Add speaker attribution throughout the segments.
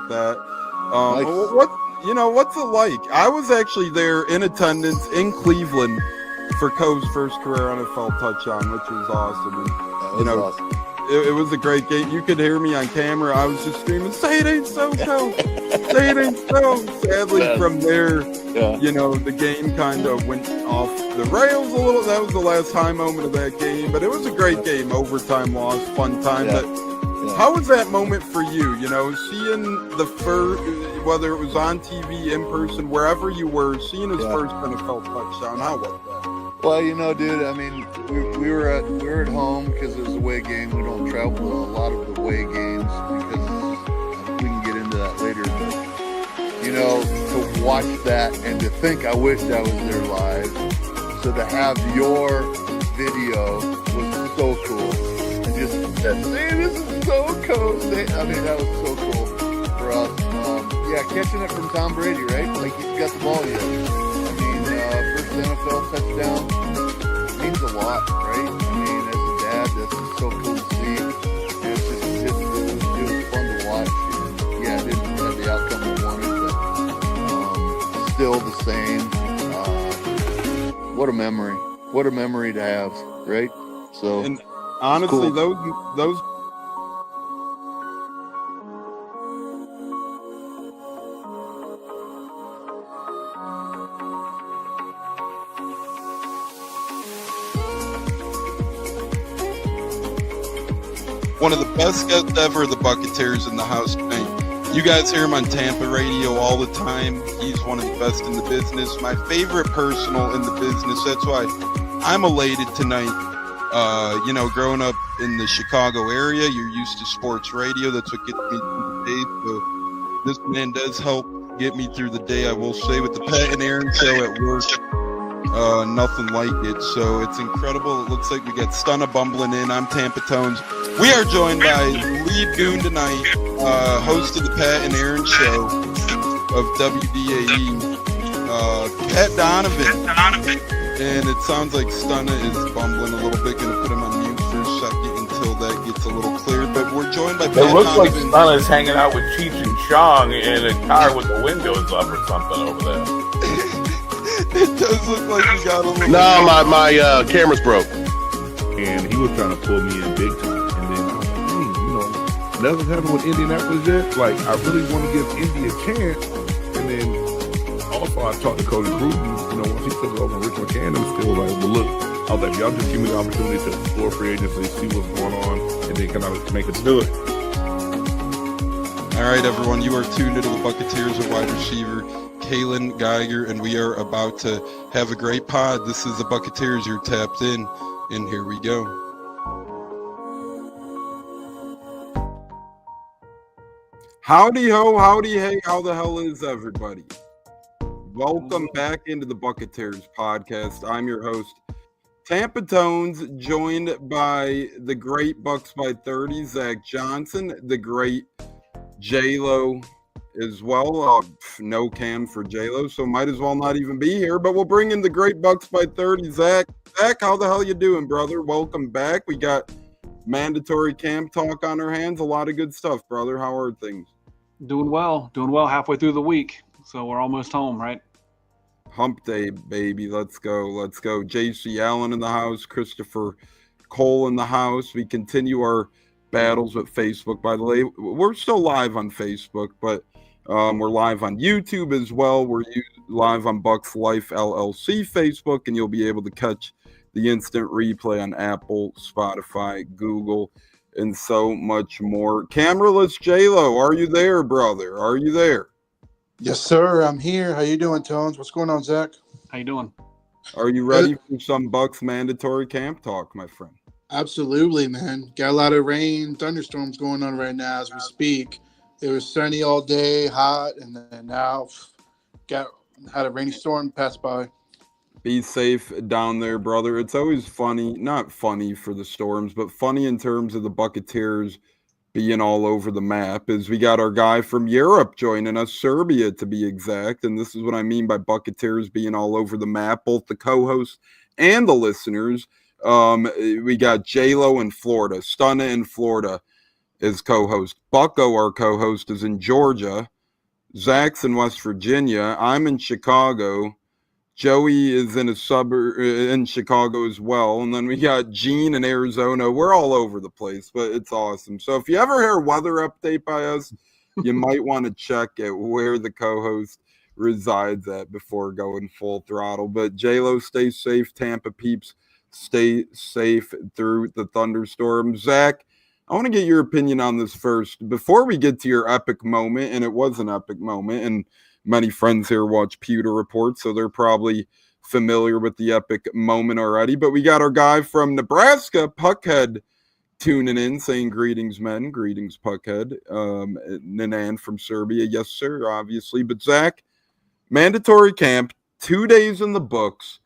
Speaker 1: about that.
Speaker 2: Nice.
Speaker 1: What's it like? I was actually there in attendance in Cleveland for Coe's first career NFL touchdown, which was awesome. And,
Speaker 2: Awesome.
Speaker 1: It was a great game. You could hear me on camera. I was just screaming, "Say it ain't so, Coe! Say it ain't so!" Sadly, from there, the game kind of went off the rails a little. That was the last high moment of that game, but it was a great game. Overtime loss, fun time.
Speaker 2: Yeah.
Speaker 1: But how was that moment for you? Seeing the first, whether it was on TV, in person, wherever you were, seeing his first NFL touchdown. How was that?
Speaker 2: Well, dude, I mean, we were at home because it was a away game. We don't travel to a lot of the away games because we can get into that later. But, to watch that and to think I wished I was there live. So to have your video was so cool. And just that, man, this is so cool. I mean, that was so cool for us. Catching it from Tom Brady, right? Like, he's got the ball yet. I mean, first NFL touchdown means a lot, right? I mean, as a dad, that's just so cool to see. It was fun to watch. And, it didn't have the outcome we wanted, but still the same. What a memory! What a memory to have, right? So,
Speaker 1: and honestly,
Speaker 2: cool.
Speaker 1: those. One of the best guests ever, the Buccateers in the house tonight. You guys hear him on Tampa radio all the time. He's one of the best in the business. My favorite personal in the business. That's why I'm elated tonight. Growing up in the Chicago area, you're used to sports radio. That's what gets me through the day. So this man does help get me through the day, I will say, with the Pat and Aaron show at work. Nothing like it. So it's incredible. It looks like we got Stunna bumbling in. I'm Tampa Tones. We are joined by lead goon tonight, host of the Pat and Aaron show of WDAE, Pat Donovan. And it sounds like Stunna is bumbling a little bit. Going to put him on mute for a second until that gets a little clear. But we're joined by Pat Donovan.
Speaker 3: It looks like Stunna's hanging out with Cheech and Chong in a car with the windows up or something over there.
Speaker 1: It does look like you got a little...
Speaker 4: No, my camera's broke.
Speaker 5: And he was trying to pull me in big time. And then I was like, nothing's happened with Indianapolis yet. Like, I really want to give Indy a chance. And then also I talked to Cody Bruton, once he took over Rich McCann, I'm still like, well, look, I was like, y'all just give me the opportunity to explore free agency, see what's going on, and then kind of make us do it.
Speaker 1: All right, everyone, you are tuned into the Buccateers at wide receiver, Kalen Geiger, and we are about to have a great pod. This is the Buccateers. You're tapped in, and here we go. Howdy ho, howdy hey, how the hell is everybody? Welcome back into the Buccateers podcast. I'm your host, Tampa Tones, joined by the great Bucs by 30, Zach Johnson, the great J-Lo as well. No cam for J-Lo, so might as well not even be here, but we'll bring in the great Bucs by 30, Zach. Zach, how the hell you doing, brother? Welcome back. We got mandatory camp talk on our hands. A lot of good stuff, brother. How are things?
Speaker 6: Doing well. Halfway through the week, so we're almost home, right?
Speaker 1: Hump day, baby. Let's go. JC Allen in the house. Christopher Cole in the house. We continue our battles with Facebook. By the way, we're still live on Facebook, but we're live on YouTube as well. We're live on Bucs Life LLC Facebook, and you'll be able to catch the instant replay on Apple, Spotify, Google, and so much more. Cameraless J-Lo, are you there, brother? Are you there?
Speaker 7: Yes, sir. I'm here. How you doing, Tones? What's going on, Zach?
Speaker 6: How you doing?
Speaker 1: Are you ready for some Bucs mandatory camp talk, my friend?
Speaker 7: Absolutely, man. Got a lot of rain, thunderstorms going on right now as we speak. It was sunny all day, hot, and then now had a rainy storm pass by.
Speaker 1: Be safe down there, brother. It's always funny, not funny for the storms, but funny in terms of the Buccateers being all over the map, is we got our guy from Europe joining us, Serbia to be exact, and this is what I mean by Buccateers being all over the map, both the co-hosts and the listeners. We got J-Lo in Florida, Stunna in Florida, is co-host. Bucko, our co-host, is in Georgia. Zach's in West Virginia. I'm in Chicago. Joey is in a suburb in Chicago as well. And then we got Gene in Arizona. We're all over the place, but it's awesome. So if you ever hear a weather update by us, you might want to check at where the co-host resides at before going full throttle. But J-Lo, stay safe. Tampa peeps, stay safe through the thunderstorm. Zach, I want to get your opinion on this first. Before we get to your epic moment, and it was an epic moment, and many friends here watch Pewter Report, so they're probably familiar with the epic moment already. But we got our guy from Nebraska, Puckhead, tuning in, saying greetings, men. Greetings, Puckhead. Nanan from Serbia. Yes, sir, obviously. But Zach, mandatory camp, 2 days in the books.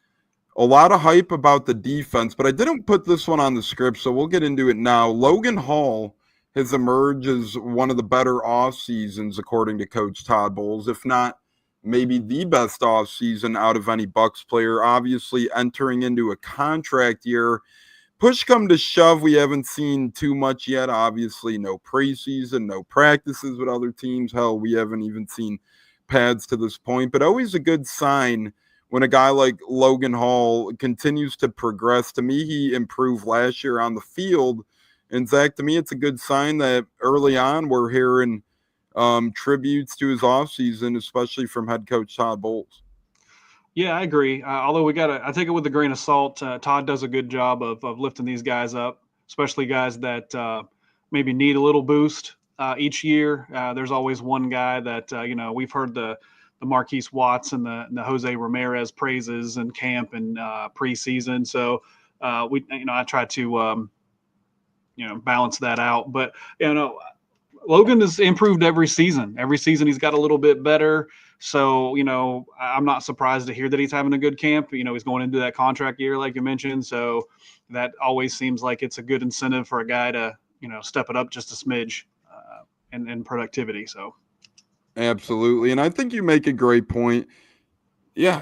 Speaker 1: A lot of hype about the defense, but I didn't put this one on the script, so we'll get into it now. Logan Hall has emerged as one of the better off seasons, according to Coach Todd Bowles, if not maybe the best off season out of any Bucs player. Obviously, entering into a contract year. Push come to shove, we haven't seen too much yet. Obviously, no preseason, no practices with other teams. Hell, we haven't even seen pads to this point, but always a good sign when a guy like Logan Hall continues to progress. To me, he improved last year on the field. And Zach, to me, it's a good sign that early on we're hearing tributes to his offseason, especially from head coach Todd Bowles.
Speaker 6: Yeah, I agree. Although I take it with a grain of salt. Todd does a good job of lifting these guys up, especially guys that maybe need a little boost each year. There's always one guy that, we've heard the Marquise Watts and the Jose Ramirez praises in camp and preseason. So I try to, balance that out. But, Logan has improved every season. Every season he's got a little bit better. So, I'm not surprised to hear that he's having a good camp. He's going into that contract year, like you mentioned. So that always seems like it's a good incentive for a guy to, step it up just a smidge in productivity. So.
Speaker 1: Absolutely. And I think you make a great point. Yeah,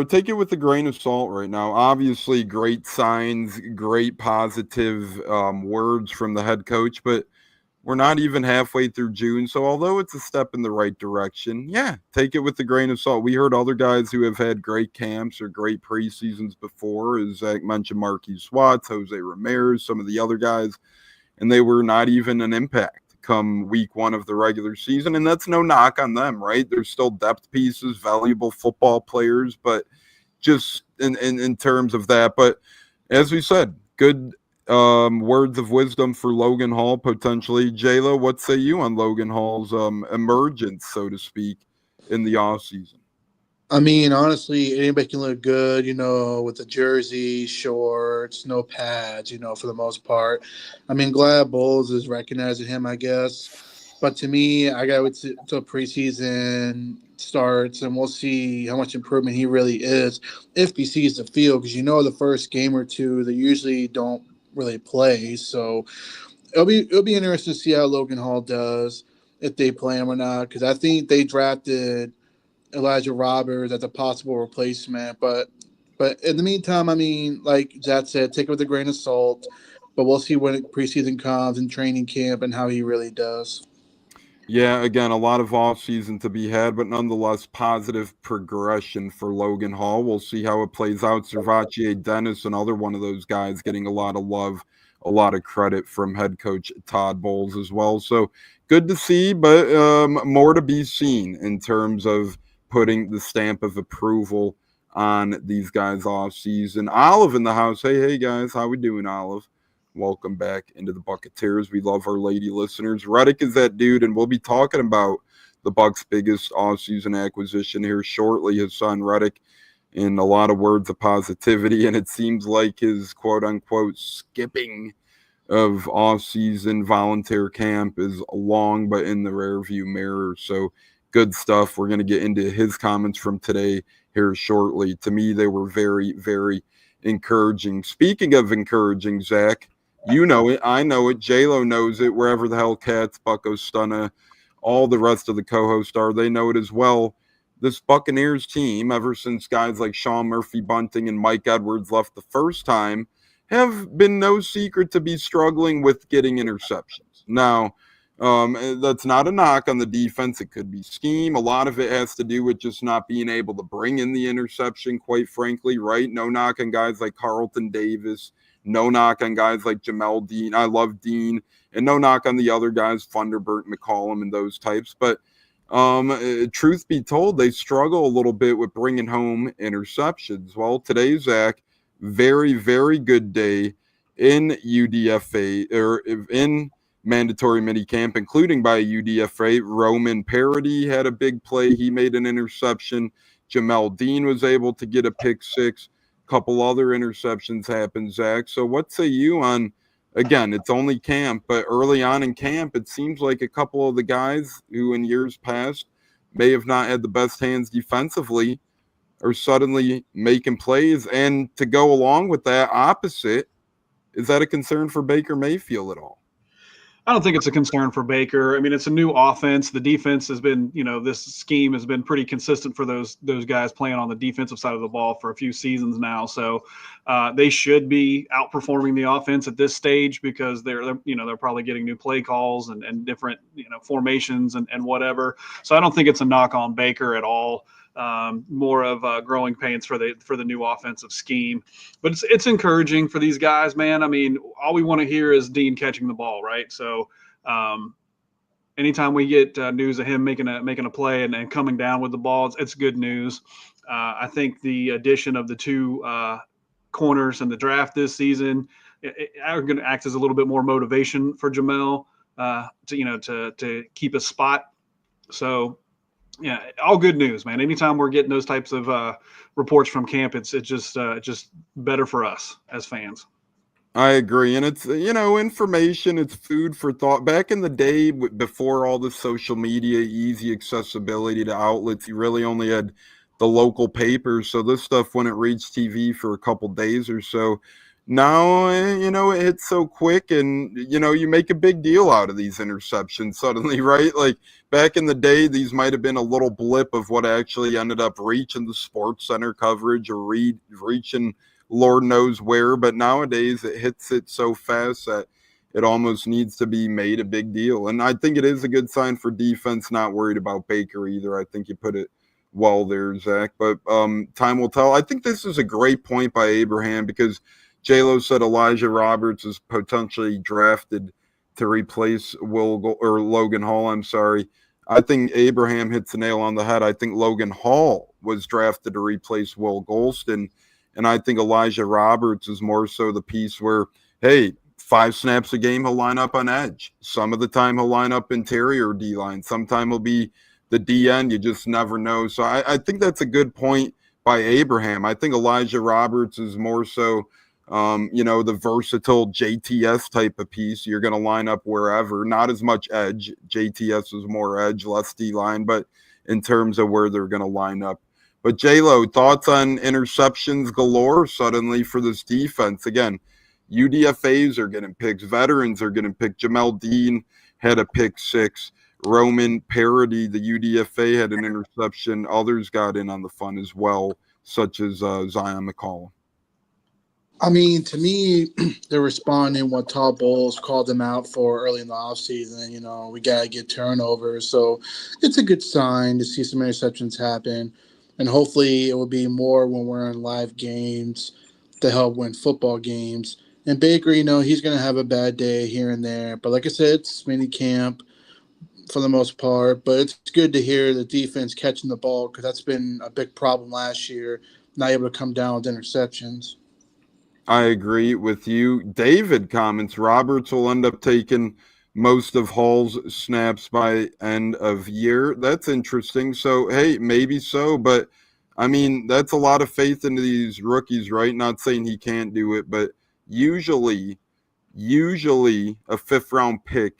Speaker 1: take it with a grain of salt right now. Obviously, great signs, great positive words from the head coach, but we're not even halfway through June. So although it's a step in the right direction, yeah, take it with a grain of salt. We heard other guys who have had great camps or great preseasons before, as Zach mentioned, Marquise Watts, Jose Ramirez, some of the other guys, and they were not even an impact come week one of the regular season. And that's no knock on them, right? There's still depth pieces, valuable football players, but just in terms of that. But as we said, good words of wisdom for Logan Hall, potentially. J-Lo, what say you on Logan Hall's emergence, so to speak, in the offseason?
Speaker 7: I mean, honestly, anybody can look good, with the jersey, shorts, no pads, for the most part. I mean, glad Bowles is recognizing him, I guess. But to me, I got to wait until preseason starts, and we'll see how much improvement he really is if he sees the field. Because the first game or two, they usually don't really play. So it'll be interesting to see how Logan Hall does, if they play him or not. Because I think they drafted Elijah Roberts as a possible replacement, but in the meantime, I mean, like Zach said, take it with a grain of salt. But we'll see when preseason comes and training camp and how he really does.
Speaker 1: Yeah, again, a lot of offseason to be had, but nonetheless, positive progression for Logan Hall. We'll see how it plays out. Servachier Dennis, another one of those guys, getting a lot of love, a lot of credit from head coach Todd Bowles as well. So good to see, but more to be seen in terms of putting the stamp of approval on these guys off season. Olive in the house. Hey guys, how we doing, Olive? Welcome back into the Buccateers. We love our lady listeners. Reddick is that dude, and we'll be talking about the Bucs' biggest off-season acquisition here shortly. His son Reddick, in a lot of words of positivity, and it seems like his quote-unquote skipping of off-season volunteer camp is long, but in the rearview mirror. So good stuff. We're going to get into his comments from today here shortly. To me, they were very, very encouraging. Speaking of encouraging, Zach, you know it. I know it. J-Lo knows it. Wherever the hell Cats, Bucko, Stunna, all the rest of the co-hosts are, they know it as well. This Buccaneers team, ever since guys like Sean Murphy-Bunting and Mike Edwards left the first time, have been no secret to be struggling with getting interceptions. Now, that's not a knock on the defense. It could be scheme. A lot of it has to do with just not being able to bring in the interception, quite frankly, right? No knock on guys like Carlton Davis. No knock on guys like Jamel Dean. I love Dean. And no knock on the other guys, Thunderbird, McCollum, and those types. But truth be told, they struggle a little bit with bringing home interceptions. Well, today, Zach, very, very good day in UDFA, or in mandatory minicamp, including by UDFA. Roman Parodie had a big play. He made an interception. Jamel Dean was able to get a pick six. A couple other interceptions happened, Zach. So what say you on, again, it's only camp, but early on in camp, it seems like a couple of the guys who in years past may have not had the best hands defensively are suddenly making plays. And to go along with that opposite, is that a concern for Baker Mayfield at all?
Speaker 6: I don't think it's a concern for Baker. I mean, it's a new offense. The defense has been, this scheme has been pretty consistent for those guys playing on the defensive side of the ball for a few seasons now. So they should be outperforming the offense at this stage because they're probably getting new play calls and different, formations and whatever. So I don't think it's a knock on Baker at all. More of growing pains for the new offensive scheme, but it's encouraging for these guys, man. I mean, all we want to hear is Dean catching the ball, right? So anytime we get news of him making a play and coming down with the ball, it's good news. I think the addition of the two corners in the draft this season are going to act as a little bit more motivation for Jamel to keep a spot. So. Yeah, all good news, man. Anytime we're getting those types of reports from camp, it's just better for us as fans.
Speaker 1: I agree. And it's, information, it's food for thought. Back in the day, before all the social media, easy accessibility to outlets, you really only had the local papers. So this stuff wouldn't reach TV for a couple days or so. Now, it hits so quick and, you make a big deal out of these interceptions suddenly, right? Like back in the day, these might have been a little blip of what actually ended up reaching the Sports Center coverage or reaching Lord knows where. But nowadays it hits it so fast that it almost needs to be made a big deal. And I think it is a good sign for defense, not worried about Baker either. I think you put it well there, Zach. But time will tell. I think this is a great point by Abraham because J-Lo said Elijah Roberts is potentially drafted to replace Logan Hall. I'm sorry. I think Abraham hits the nail on the head. I think Logan Hall was drafted to replace Will Golston. And I think Elijah Roberts is more so the piece where, hey, 5 snaps a game, he'll line up on edge. Some of the time he'll line up interior D-line. Sometime he'll be the DN. You just never know. So I think that's a good point by Abraham. I think Elijah Roberts is more so the versatile JTS type of piece. You're going to line up wherever, not as much edge. JTS is more edge, less D-line, but in terms of where they're going to line up. But J-Lo, thoughts on interceptions galore suddenly for this defense? Again, UDFAs are getting picks. Veterans are getting picked. Jamel Dean had a pick 6. Roman Parodie, the UDFA, had an interception. Others got in on the fun as well, such as Zion McCollum.
Speaker 7: I mean, to me, they're responding what Todd Bowles called them out for early in the offseason. We got to get turnovers. So it's a good sign to see some interceptions happen. And hopefully it will be more when we're in live games to help win football games. And Baker, he's going to have a bad day here and there. But like I said, it's mini camp for the most part. But it's good to hear the defense catching the ball because that's been a big problem last year, not able to come down with interceptions.
Speaker 1: I agree with you. David comments, Roberts will end up taking most of Hall's snaps by end of year. That's interesting. So, hey, maybe so. But, I mean, that's a lot of faith into these rookies, right? Not saying he can't do it, but usually a fifth-round pick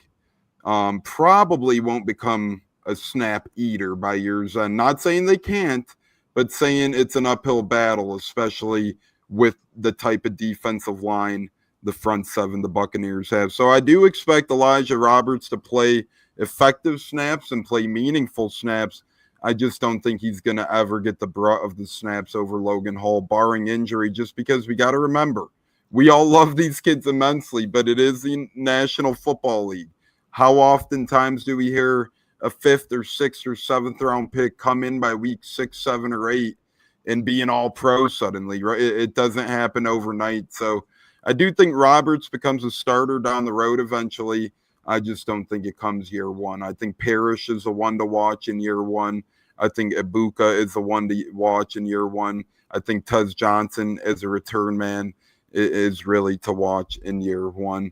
Speaker 1: probably won't become a snap eater by year's end. Not saying they can't, but saying it's an uphill battle, especially with the type of defensive line the front seven the Buccaneers have. So I do expect Elijah Roberts to play effective snaps and play meaningful snaps. I just don't think he's going to ever get the brunt of the snaps over Logan Hall, barring injury, just because we got to remember, we all love these kids immensely, but it is the National Football League. How oftentimes do we hear a 5th or 6th or 7th round pick come in by week 6, 7, or 8 and be an all-pro suddenly, right? It doesn't happen overnight. So I do think Roberts becomes a starter down the road eventually. I just don't think it comes year one. I think Parrish is the one to watch in year one. I think Ibuka is the one to watch in year one. I think Tuz Johnson as a return man is really to watch in year one.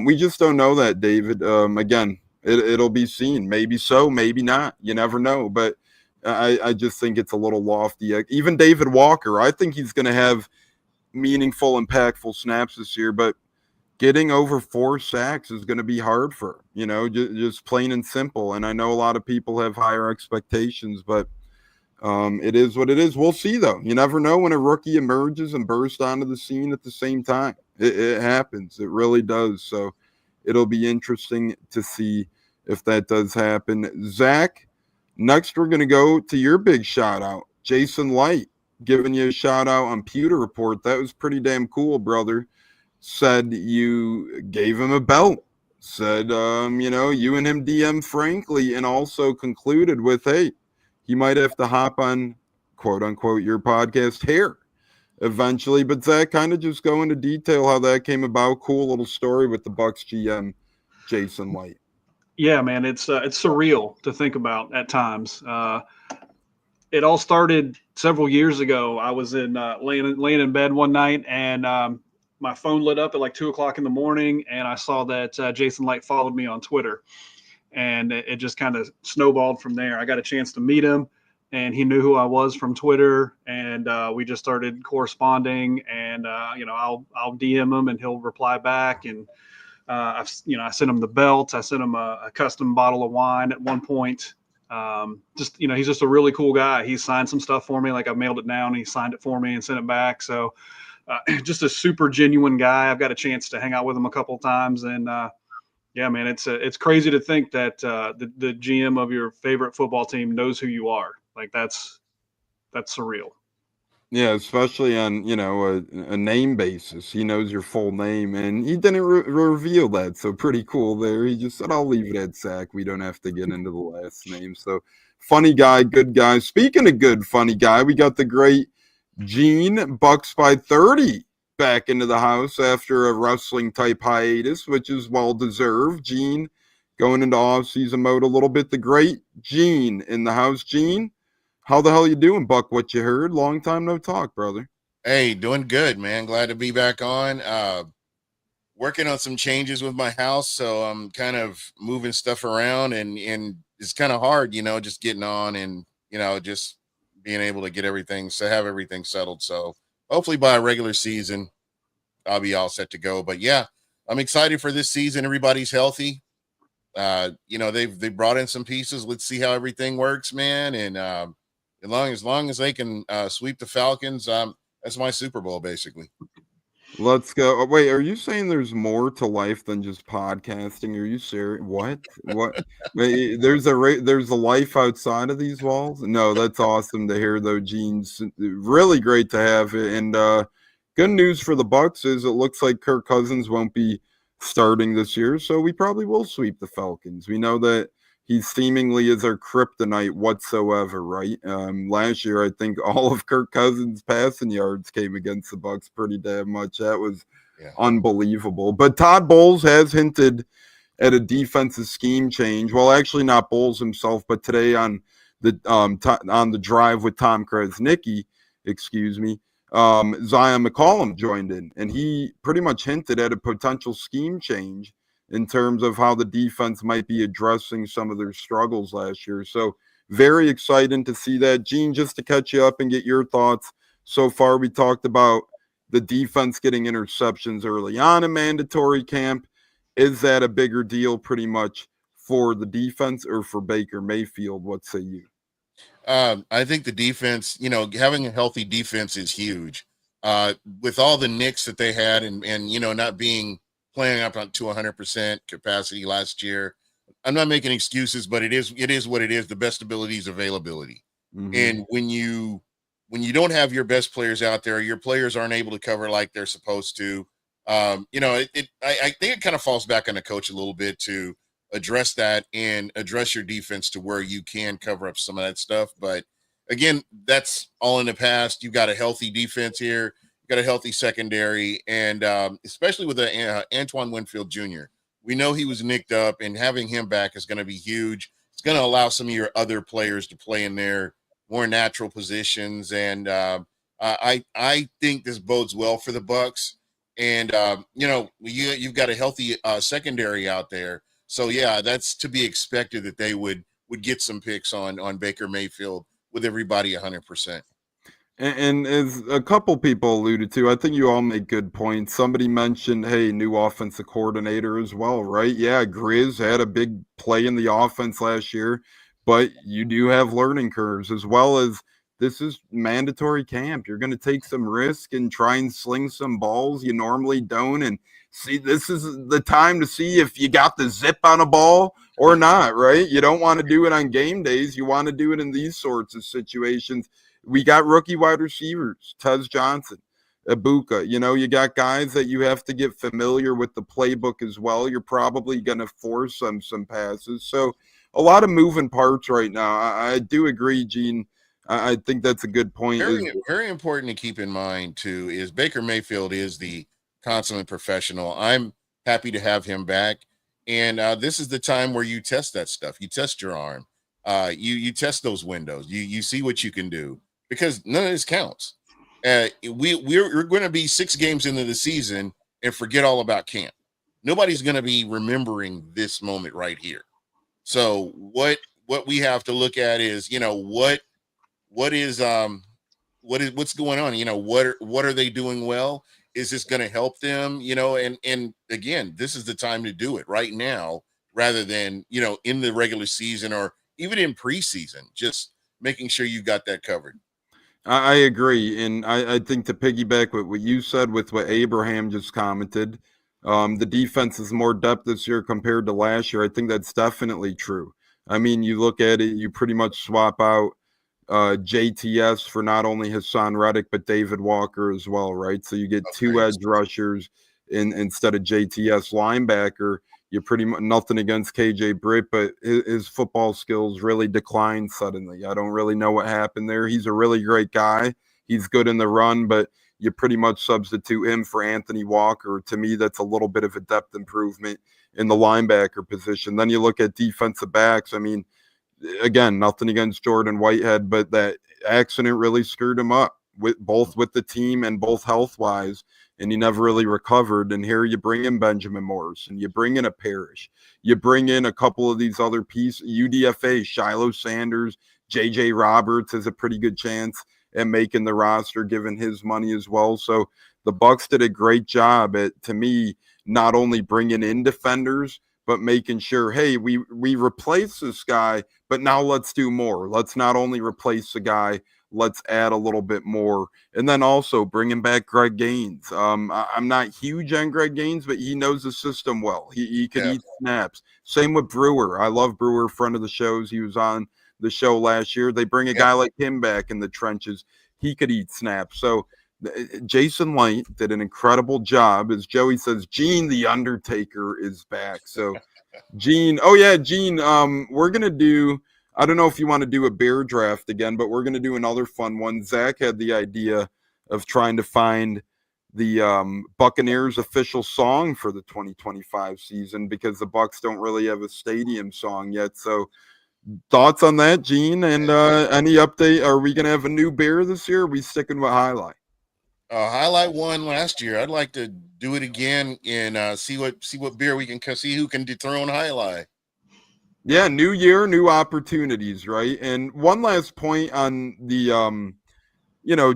Speaker 1: We just don't know that, David. Again, it'll be seen. Maybe so, maybe not. You never know. But I just think it's a little lofty. Even David Walker, I think he's going to have meaningful, impactful snaps this year. But getting over 4 sacks is going to be hard for him, just plain and simple. And I know a lot of people have higher expectations, but it is what it is. We'll see, though. You never know when a rookie emerges and bursts onto the scene at the same time. It happens. It really does. So it'll be interesting to see if that does happen. Zach, next we're going to go to your big shout-out. Jason Light, giving you a shout-out on Pewter Report. That was pretty damn cool, brother. Said you gave him a belt. Said, you and him DM frankly, and also concluded with, hey, he might have to hop on, quote unquote, your podcast here eventually. But Zach, kind of just go into detail how that came about. Cool little story with the Bucs GM, Jason Light.
Speaker 6: Yeah, man, it's surreal to think about at times. It all started several years ago. I was laying in bed one night, and my phone lit up at like 2:00 in the morning, and I saw that Jason Light followed me on Twitter. And it just kind of snowballed from there. I got a chance to meet him, and he knew who I was from Twitter, and we just started corresponding. And I'll DM him, and he'll reply back. And I sent him the belt. I sent him a custom bottle of wine at one point. He's just a really cool guy. He signed some stuff for me, like I mailed it down, and he signed it for me and sent it back. So just a super genuine guy. I've got a chance to hang out with him a couple of times, and yeah, man, it's crazy to think that the GM of your favorite football team knows who you are. Like that's surreal.
Speaker 1: Yeah, especially on a name basis. He knows your full name, and he didn't reveal that. So pretty cool there. He just said, "I'll leave it at Zach. We don't have to get into the last name." So funny guy, good guy. Speaking of good, funny guy, we got the great Gene, Bucs by 30. Back into the house after a wrestling type hiatus, which is well deserved. Gene going into off-season mode a little bit. The great Gene in the house. Gene, how the hell you doing, Buck? What you heard? Long time no talk, brother.
Speaker 8: Hey, doing good, man. Glad to be back on. Working on some changes with my house, so I'm kind of moving stuff around, and it's kind of hard, just getting on and just being able to get everything, so have everything settled. So hopefully by a regular season, I'll be all set to go. But yeah, I'm excited for this season. Everybody's healthy. They've brought in some pieces. Let's see how everything works, man. And as long as they can sweep the Falcons, that's my Super Bowl, basically.
Speaker 1: Let's go. Wait, are you saying there's more to life than just podcasting? Are you serious? What? Wait, there's a life outside of these walls? No, that's awesome to hear, though, Gene. Really great to have it. And good news for the Bucs is it looks like Kirk Cousins won't be starting this year, so we probably will sweep the Falcons. We know that he seemingly is our kryptonite whatsoever, right? Last year, I think all of Kirk Cousins' passing yards came against the Bucs pretty damn much. That was unbelievable. But Todd Bowles has hinted at a defensive scheme change. Well, actually not Bowles himself, but today on the drive with Tom Krasnicki, Zion McCollum joined in, and he pretty much hinted at a potential scheme change in terms of how the defense might be addressing some of their struggles last year. So very exciting to see that. Gene, just to catch you up and get your thoughts. So far, we talked about the defense getting interceptions early on in mandatory camp. Is that a bigger deal pretty much for the defense or for Baker Mayfield? What say you?
Speaker 8: I think the defense, having a healthy defense is huge. With all the nicks that they had and not playing up to 100% capacity last year. I'm not making excuses, but it is what it is. The best ability is availability. Mm-hmm. And when you don't have your best players out there, your players aren't able to cover like they're supposed to. I think it kind of falls back on the coach a little bit to address that and address your defense to where you can cover up some of that stuff. But again, that's all in the past. You got a healthy defense here, you got a healthy secondary, and especially with Antoine Winfield Jr. We know he was nicked up, and having him back is going to be huge. It's going to allow some of your other players to play in their more natural positions, and I think this bodes well for the Bucs. And you've got a healthy secondary out there, so yeah, that's to be expected that they would get some picks on Baker Mayfield with everybody 100%.
Speaker 1: And as a couple people alluded to, I think you all make good points. Somebody mentioned, hey, new offensive coordinator as well, right? Yeah, Grizz had a big play in the offense last year, but you do have learning curves, as well as this is mandatory camp. You're going to take some risk and try and sling some balls you normally don't. And see, this is the time to see if you got the zip on a ball or not, right? You don't want to do it on game days. You want to do it in these sorts of situations. We got rookie wide receivers, Tez Johnson, Ibuka. You got guys that you have to get familiar with the playbook as well. You're probably going to force some passes. So a lot of moving parts right now. I do agree, Gene. I think that's a good point.
Speaker 8: Very important to keep in mind, too, is Baker Mayfield is the consummate professional. I'm happy to have him back. And this is the time where you test that stuff. You test your arm. You test those windows. You see what you can do, because none of this counts. We're going to be 6 games into the season and forget all about camp. Nobody's going to be remembering this moment right here. So what we have to look at is, what's going on? What are they doing well? Is this going to help them? And again, this is the time to do it right now, rather than, in the regular season or even in preseason, just making sure you got that covered.
Speaker 1: I agree. And I think to piggyback with what you said with what Abraham just commented, the defense is more depth this year compared to last year. I think that's definitely true. I mean, you look at it, you pretty much swap out JTS for not only Hassan Reddick, but David Walker as well, right? So you get 2 edge rushers instead of JTS linebacker. You're pretty much nothing against KJ Britt, but his football skills really declined suddenly. I don't really know what happened there. He's a really great guy. He's good in the run, but you pretty much substitute him for Anthony Walker. To me, that's a little bit of a depth improvement in the linebacker position. Then you look at defensive backs. I mean, again, nothing against Jordan Whitehead, but that accident really screwed him up with the team and both health-wise, and he never really recovered. And here you bring in Benjamin Morrison, you bring in a Parrish, you bring in a couple of these other pieces, UDFA, Shiloh Sanders, JJ Roberts has a pretty good chance at making the roster given his money as well. So the Bucs did a great job at, to me, not only bringing in defenders, but making sure, hey, we replace this guy, but now let's do more. Let's not only replace the guy, let's add a little bit more. And then also bringing back Greg Gaines. I'm not huge on Greg Gaines, but he knows the system well. He could eat snaps. Same with Brewer. I love Brewer, friend of the shows. He was on the show last year. They bring a guy like him back in the trenches. He could eat snaps. So Jason Light did an incredible job. As Joey says, Gene the Undertaker is back. So Gene, we're going to do, I don't know if you want to do a bear draft again, but we're going to do another fun one. Zach had the idea of trying to find the Buccaneers official song for the 2025 season, because the Bucs don't really have a stadium song yet. So thoughts on that, Gene? And any update? Are we going to have a new beer this year? Or are we sticking with Highlight?
Speaker 8: Highlight won last year. I'd like to do it again and see what beer we can see who can dethrone Highlight.
Speaker 1: Yeah, new year, new opportunities, right? And one last point on the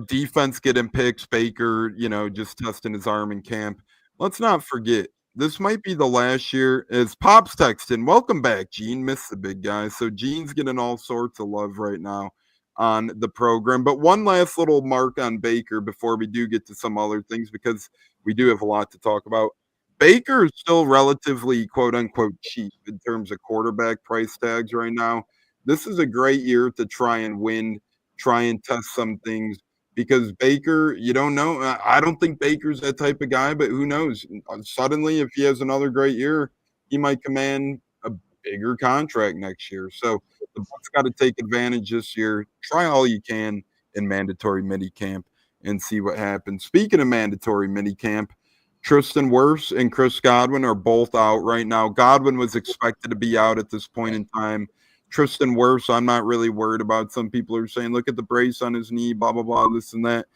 Speaker 1: defense getting picks, Baker, just testing his arm in camp. Let's not forget, this might be the last year. As Pop's texting, welcome back, Gene. Missed the big guy. So Gene's getting all sorts of love right now on the program. But one last little mark on Baker before we do get to some other things, because we do have a lot to talk about. Baker is still relatively quote unquote cheap in terms of quarterback price tags right now. This is a great year to try and win, try and test some things, because Baker, you don't know. I don't think Baker's that type of guy, but who knows? Suddenly, if he has another great year, he might command bigger contract next year. So the Bucs got to take advantage this year. Try all you can in mandatory minicamp and see what happens. Speaking of mandatory minicamp, Tristan Wirfs and Chris Godwin are both out right now. Godwin was expected to be out at this point in time. Tristan Wirfs, I'm not really worried about. Some people are saying, look at the brace on his knee, blah, blah, blah, this and that.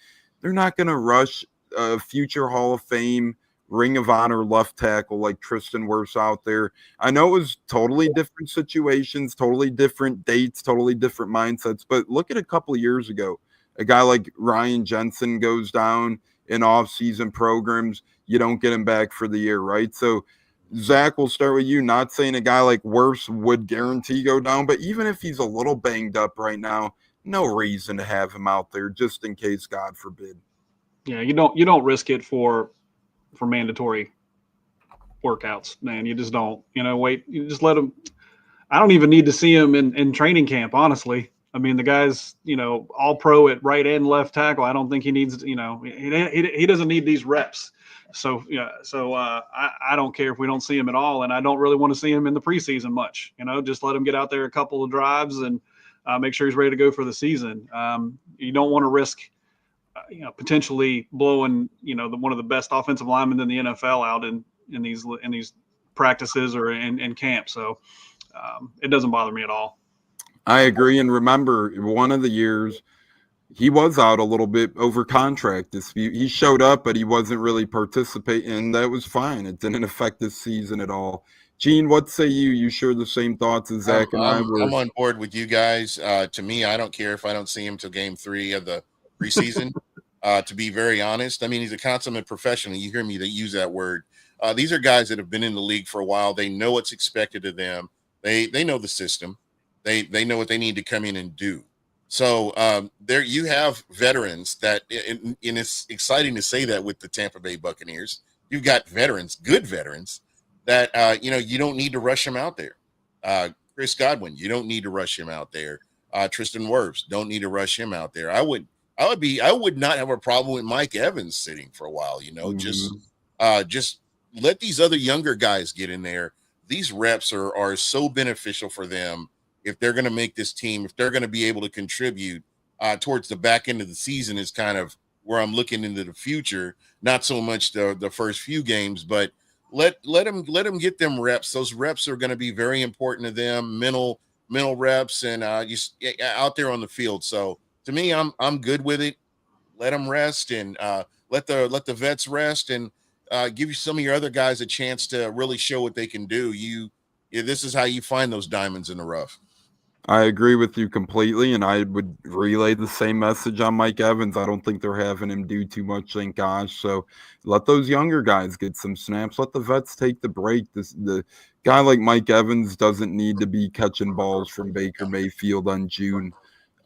Speaker 1: They're not going to rush a future Hall of Fame, Ring of Honor left tackle like Tristan Wirfs out there. I know it was totally different situations, totally different dates, totally different mindsets, but look at a couple of years ago. A guy like Ryan Jensen goes down in off-season programs. You don't get him back for the year, right? So, Zach, we'll start with you. Not saying a guy like Wirfs would guarantee go down, but even if he's a little banged up right now, no reason to have him out there just in case, God forbid.
Speaker 6: Yeah, you don't risk it for mandatory workouts, man. You just don't. Wait. You just let him. I don't even need to see him in training camp, honestly. I mean, the guy's all pro at right and left tackle. I don't think he needs. He doesn't need these reps. So I don't care if we don't see him at all, and I don't really want to see him in the preseason much. Just let him get out there a couple of drives and make sure he's ready to go for the season. You don't want to risk, potentially blowing one of the best offensive linemen in the NFL out in these practices or in camp. So it doesn't bother me at all.
Speaker 1: I agree, and remember, one of the years he was out a little bit over contract dispute. He showed up, but he wasn't really participating, and that was fine. It didn't affect this season at all. Gene, what say you? You share the same thoughts as Zach and I were.
Speaker 8: I'm on board with you guys. To me, I don't care if I don't see him till game 3 of the preseason. To be very honest, I mean, he's a consummate professional. You hear me use that word. These are guys that have been in the league for a while. They know what's expected of them. They know the system. They know what they need to come in and do. So there you have veterans that, and it's exciting to say that with the Tampa Bay Buccaneers, you've got veterans, good veterans that, you don't need to rush them out there. Chris Godwin, you don't need to rush him out there. Tristan Wirfs, don't need to rush him out there. I would not have a problem with Mike Evans sitting for a while, just let these other younger guys get in there. These reps are so beneficial for them. If they're going to make this team, if they're going to be able to contribute towards the back end of the season is kind of where I'm looking into the future. Not so much the first few games, but let them get them reps. Those reps are going to be very important to them, mental reps, and just out there on the field. So to me, I'm good with it. Let them rest and let the vets rest and give you some of your other guys a chance to really show what they can do. This is how you find those diamonds in the rough.
Speaker 1: I agree with you completely, and I would relay the same message on Mike Evans. I don't think they're having him do too much, thank gosh. So let those younger guys get some snaps. Let the vets take the break. The guy like Mike Evans doesn't need to be catching balls from Baker Mayfield on June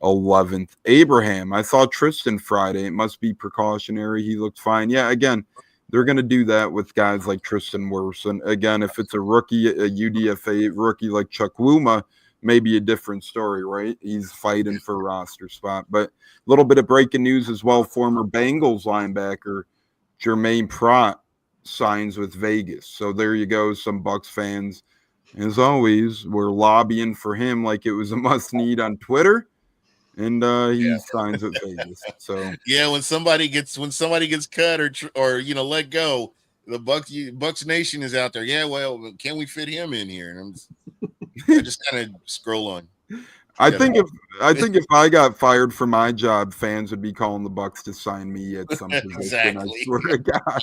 Speaker 1: 11th. Abraham, I saw Tristan Friday. It must be precautionary. He looked fine. Yeah, again, they're going to do that with guys like Tristan Wirfs. And again, if it's a rookie, a UDFA rookie like Chukwuma, maybe a different story, right? He's fighting for a roster spot. But a little bit of breaking news as well. Former Bengals linebacker Jermaine Pratt signs with Vegas. So there you go. Some Bucs fans, as always, were lobbying for him like it was a must-need on Twitter. And he signs with Vegas. So
Speaker 8: yeah, when somebody gets cut or let go, the Bucs Nation is out there. Yeah, well, can we fit him in here? And I just kind of scroll on.
Speaker 1: I think if I got fired from my job, fans would be calling the Bucs to sign me at some position.
Speaker 8: Exactly.
Speaker 1: I swear to God.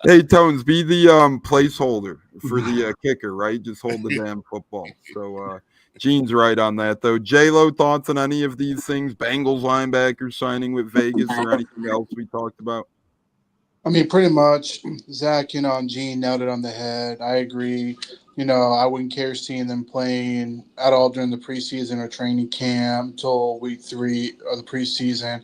Speaker 1: Hey, Tones, be the placeholder for the kicker, right? Just hold the damn football. So Gene's right on that, though. J-Lo, thoughts on any of these things? Bengals linebackers signing with Vegas or anything else we talked about?
Speaker 7: I mean, pretty much, Zach, and Gene nailed it on the head. I agree. I wouldn't care seeing them playing at all during the preseason or training camp until week 3 of the preseason.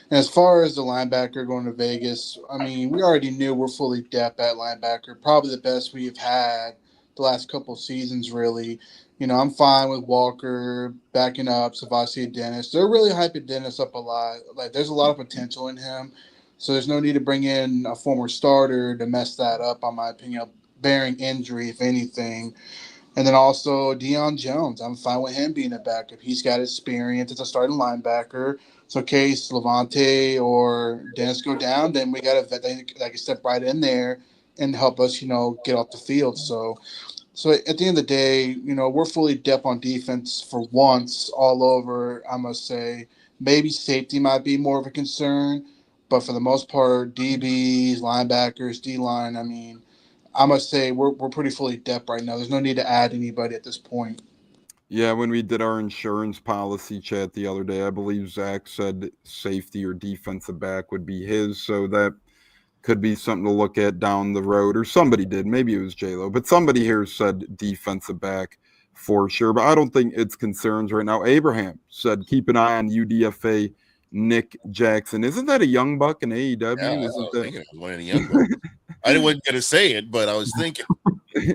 Speaker 7: And as far as the linebacker going to Vegas, I mean, we already knew we're fully depth at linebacker, probably the best we've had the last couple of seasons, really. I'm fine with Walker backing up Savasi Dennis. They're really hyping Dennis up a lot. Like, there's a lot of potential in him. So there's no need to bring in a former starter to mess that up, in my opinion, bearing injury, if anything. And then also Deion Jones. I'm fine with him being a backup. He's got experience as a starting linebacker. So in case Levante or Dennis go down, then we got a vet that can step right in there and help us, get off the field. So at the end of the day, we're fully depth on defense for once all over, I must say. Maybe safety might be more of a concern, but for the most part, DBs, linebackers, D-line, I mean, I must say we're pretty fully depth right now. There's no need to add anybody at this point.
Speaker 1: Yeah, when we did our insurance policy chat the other day, I believe Zach said safety or defensive back would be his, so that could be something to look at down the road. Or somebody did, maybe it was J-Lo, but somebody here said defensive back for sure. But I don't think it's concerns right now. Abraham said keep an ey on UDFA Nick Jackson. Isn't that a young buck in AEW?
Speaker 8: Yeah, I
Speaker 1: Isn't
Speaker 8: was
Speaker 1: that
Speaker 8: thinking it was one of the young bucks. I wasn't going to say it, but I was thinking.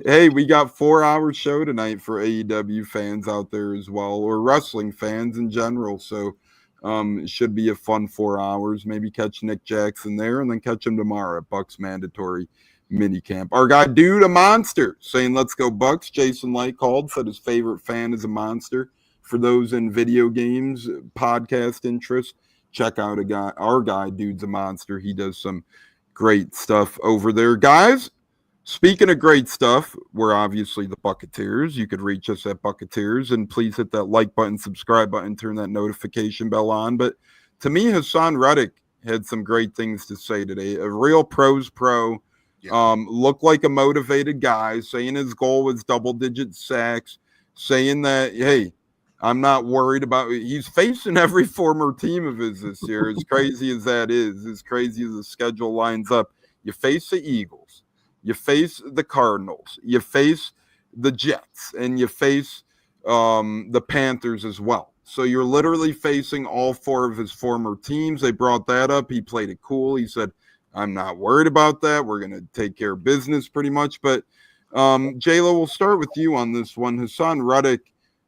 Speaker 1: Hey, we got 4-hour show tonight for AEW fans out there as well, or wrestling fans in general. So it should be a fun 4 hours. Maybe catch Nick Jackson there and then catch him tomorrow at Bucs Mandatory Minicamp. Our guy, Dude, a Monster, saying let's go Bucs. Jason Light called, said his favorite fan is a monster. For those in video games, podcast interest, check out our guy, Dude's a Monster. He does some great stuff over there. Guys, speaking of great stuff, we're obviously the Buccateers. You could reach us at Buccateers, and please hit that like button, subscribe button, turn that notification bell on. But to me, Hassan Reddick had some great things to say today. A real pros pro, looked like a motivated guy, saying his goal was double-digit sacks, saying that, hey, I'm not worried about – he's facing every former team of his this year, as crazy as that is, as crazy as the schedule lines up. You face the Eagles. You face the Cardinals, you face the Jets, and you face the Panthers as well. So you're literally facing all 4 of his former teams. They brought that up. He played it cool. He said, I'm not worried about that. We're going to take care of business pretty much. But J-Lo, we'll start with you on this one. Hassan Reddick,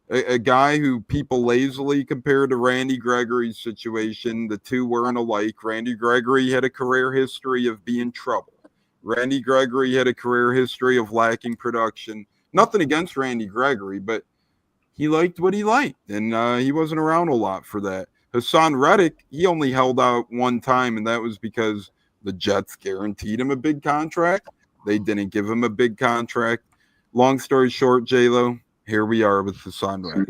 Speaker 1: a guy who people lazily compare to Randy Gregory's situation. The two weren't alike. Randy Gregory had a career history of being trouble. Randy Gregory had a career history of lacking production. Nothing against Randy Gregory, but he liked what he liked, and he wasn't around a lot for that. Hassan Reddick, he only held out one time, and that was because the Jets guaranteed him a big contract. They didn't give him a big contract. Long story short, J-Lo, here we are with Hassan Reddick.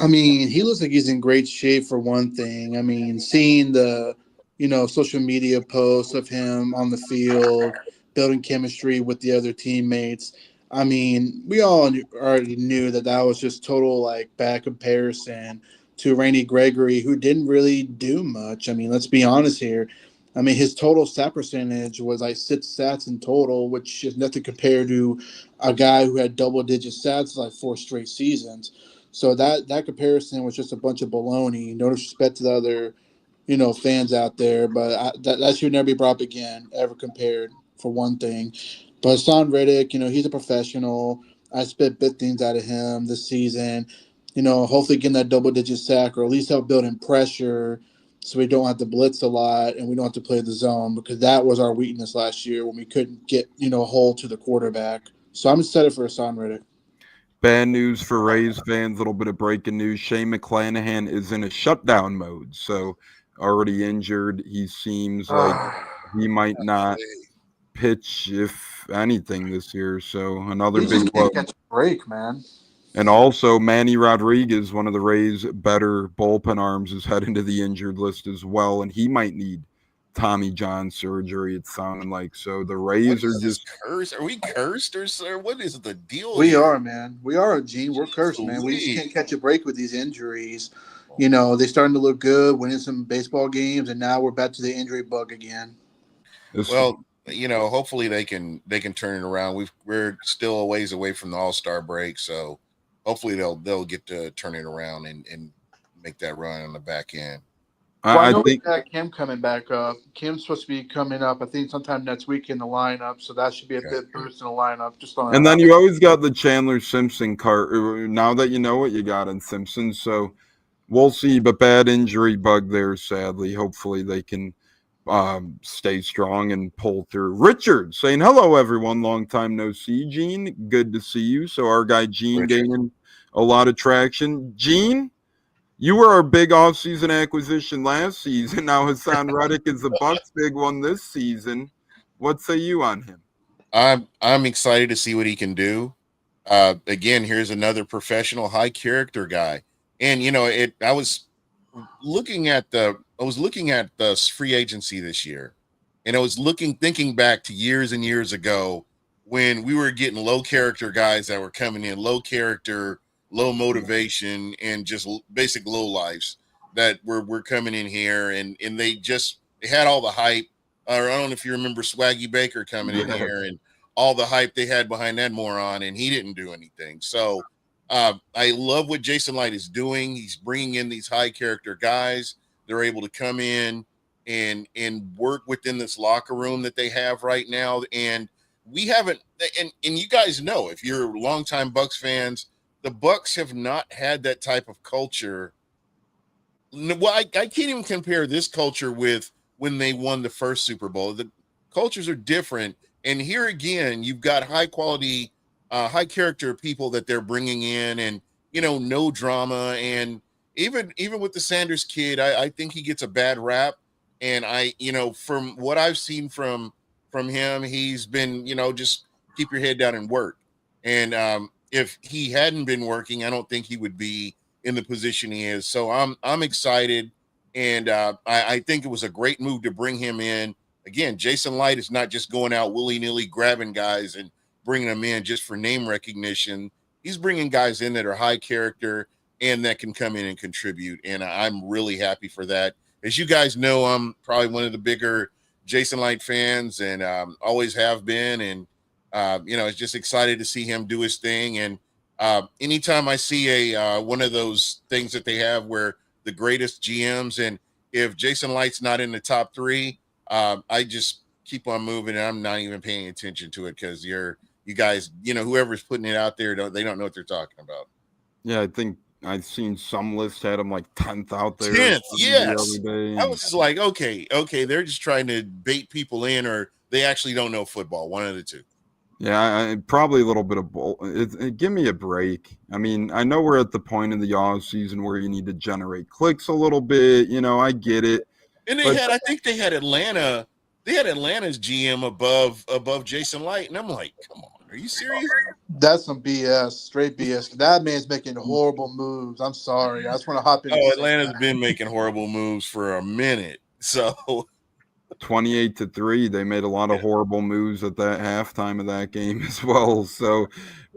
Speaker 7: I mean, he looks like he's in great shape for one thing. I mean, seeing the social media posts of him on the field, building chemistry with the other teammates. I mean, we all already knew that was just total, bad comparison to Randy Gregory, who didn't really do much. I mean, let's be honest here. I mean, his total sack percentage was 6 sacks in total, which is nothing compared to a guy who had double-digit sacks 4 straight seasons. So that comparison was just a bunch of baloney. No disrespect to the other fans out there, but that should never be brought up again, ever compared, for one thing. But Hassan Reddick, he's a professional. I expect big things out of him this season. Hopefully getting that double-digit sack, or at least help building pressure so we don't have to blitz a lot and we don't have to play the zone, because that was our weakness last year when we couldn't get, a hold to the quarterback. So I'm excited for Hassan Reddick.
Speaker 1: Bad news for Rays fans, a little bit of breaking news. Shane McClanahan is in a shutdown mode, so already injured. He seems like he might not pitch, if anything, this year. So another big blow.
Speaker 7: Catch a break, man.
Speaker 1: And also, Manny Rodriguez, one of the Rays' better bullpen arms, is heading to the injured list as well, and he might need Tommy John surgery, it's sounding like. So the Rays are just
Speaker 8: cursed. Are we cursed, or what is the deal?
Speaker 7: We are, man. We are, Gene. We're cursed, man. We just can't catch a break with these injuries. They're starting to look good, winning some baseball games, and now we're back to the injury bug again.
Speaker 8: Well, hopefully they can turn it around. We're still a ways away from the All-Star break, so hopefully they'll get to turn it around and make that run on the back end.
Speaker 7: Well, I know we got Kim coming back up. Kim's supposed to be coming up, I think, sometime next week in the lineup, so that should be a bit boost in the lineup.
Speaker 1: And then you always got the Chandler Simpson card. Now that you know what you got in Simpson, so we'll see. But bad injury bug there, sadly. Hopefully they can stay strong and pull through. Richard saying, hello, everyone. Long time no see. Gene, good to see you. So our guy Gene gaining a lot of traction. Gene, you were our big offseason acquisition last season. Now Hassan Reddick is the Bucs' big one this season. What say you on him?
Speaker 8: I'm excited to see what he can do. Again, here's another professional, high character guy. And I was looking at the free agency this year, and I was thinking back to years and years ago when we were getting low character guys that were coming in, low character, low motivation, and just basic low lives that were coming in here, and they had all the hype. I don't know if you remember Swaggy Baker coming in here and all the hype they had behind that moron, and he didn't do anything. So I love what Jason Licht is doing. He's bringing in these high character guys. They're able to come in and work within this locker room that they have right now. And we haven't, and you guys know, if you're longtime Bucs fans, the Bucs have not had that type of culture. Well, I can't even compare this culture with when they won the first Super Bowl. The cultures are different. And here again, you've got high quality, high character people that they're bringing in, and, no drama. And even with the Sanders kid, I think he gets a bad rap. And from what I've seen from him, he's been, just keep your head down and work. And if he hadn't been working, I don't think he would be in the position he is. So I'm excited. And I think it was a great move to bring him in. Again, Jason Licht is not just going out willy-nilly grabbing guys and bringing them in just for name recognition. He's bringing guys in that are high character and that can come in and contribute. And I'm really happy for that. As you guys know, I'm probably one of the bigger Jason Licht fans, and always have been. And, it's just excited to see him do his thing. And anytime I see one of those things that they have where the greatest GMs, and if Jason Light's not in the top 3, I just keep on moving, and I'm not even paying attention to it, because you guys, whoever's putting it out there, they don't know what they're talking about.
Speaker 1: Yeah, I think I've seen some lists had him like 10th out there.
Speaker 8: 10th, yes.
Speaker 1: The other day.
Speaker 8: I was just like, okay, they're just trying to bait people in, or they actually don't know football. One of the two.
Speaker 1: Yeah, probably a little bit of both. Give me a break. I mean, I know we're at the point in the off season where you need to generate clicks a little bit. I get it.
Speaker 8: And I think they had Atlanta. They had Atlanta's GM above Jason Licht, and I'm like, come on, are you serious?
Speaker 7: That's some BS, straight BS. That man's making horrible moves. I'm sorry. I just want to hop in.
Speaker 8: Atlanta's been making horrible moves for a minute. So
Speaker 1: 28-3, they made a lot of horrible moves at that halftime of that game as well. So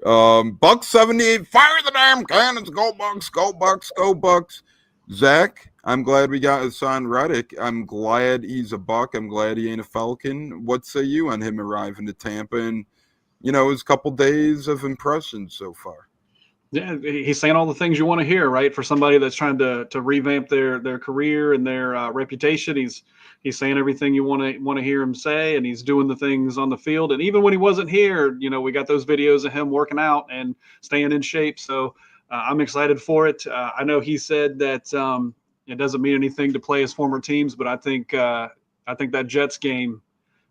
Speaker 1: Bucs 78, fire the damn cannons, go Bucs, go Bucs, go Bucs. Zach, I'm glad we got Hassan Reddick. I'm glad he's a Buck. I'm glad he ain't a Falcon. What say you on him arriving to Tampa and, his couple days of impressions so far?
Speaker 6: Yeah, he's saying all the things you want to hear, right? For somebody that's trying to revamp their career and their reputation, he's saying everything you want to hear him say, and he's doing the things on the field. And even when he wasn't here, we got those videos of him working out and staying in shape. So I'm excited for it. I know he said that it doesn't mean anything to play his former teams, but I think that Jets game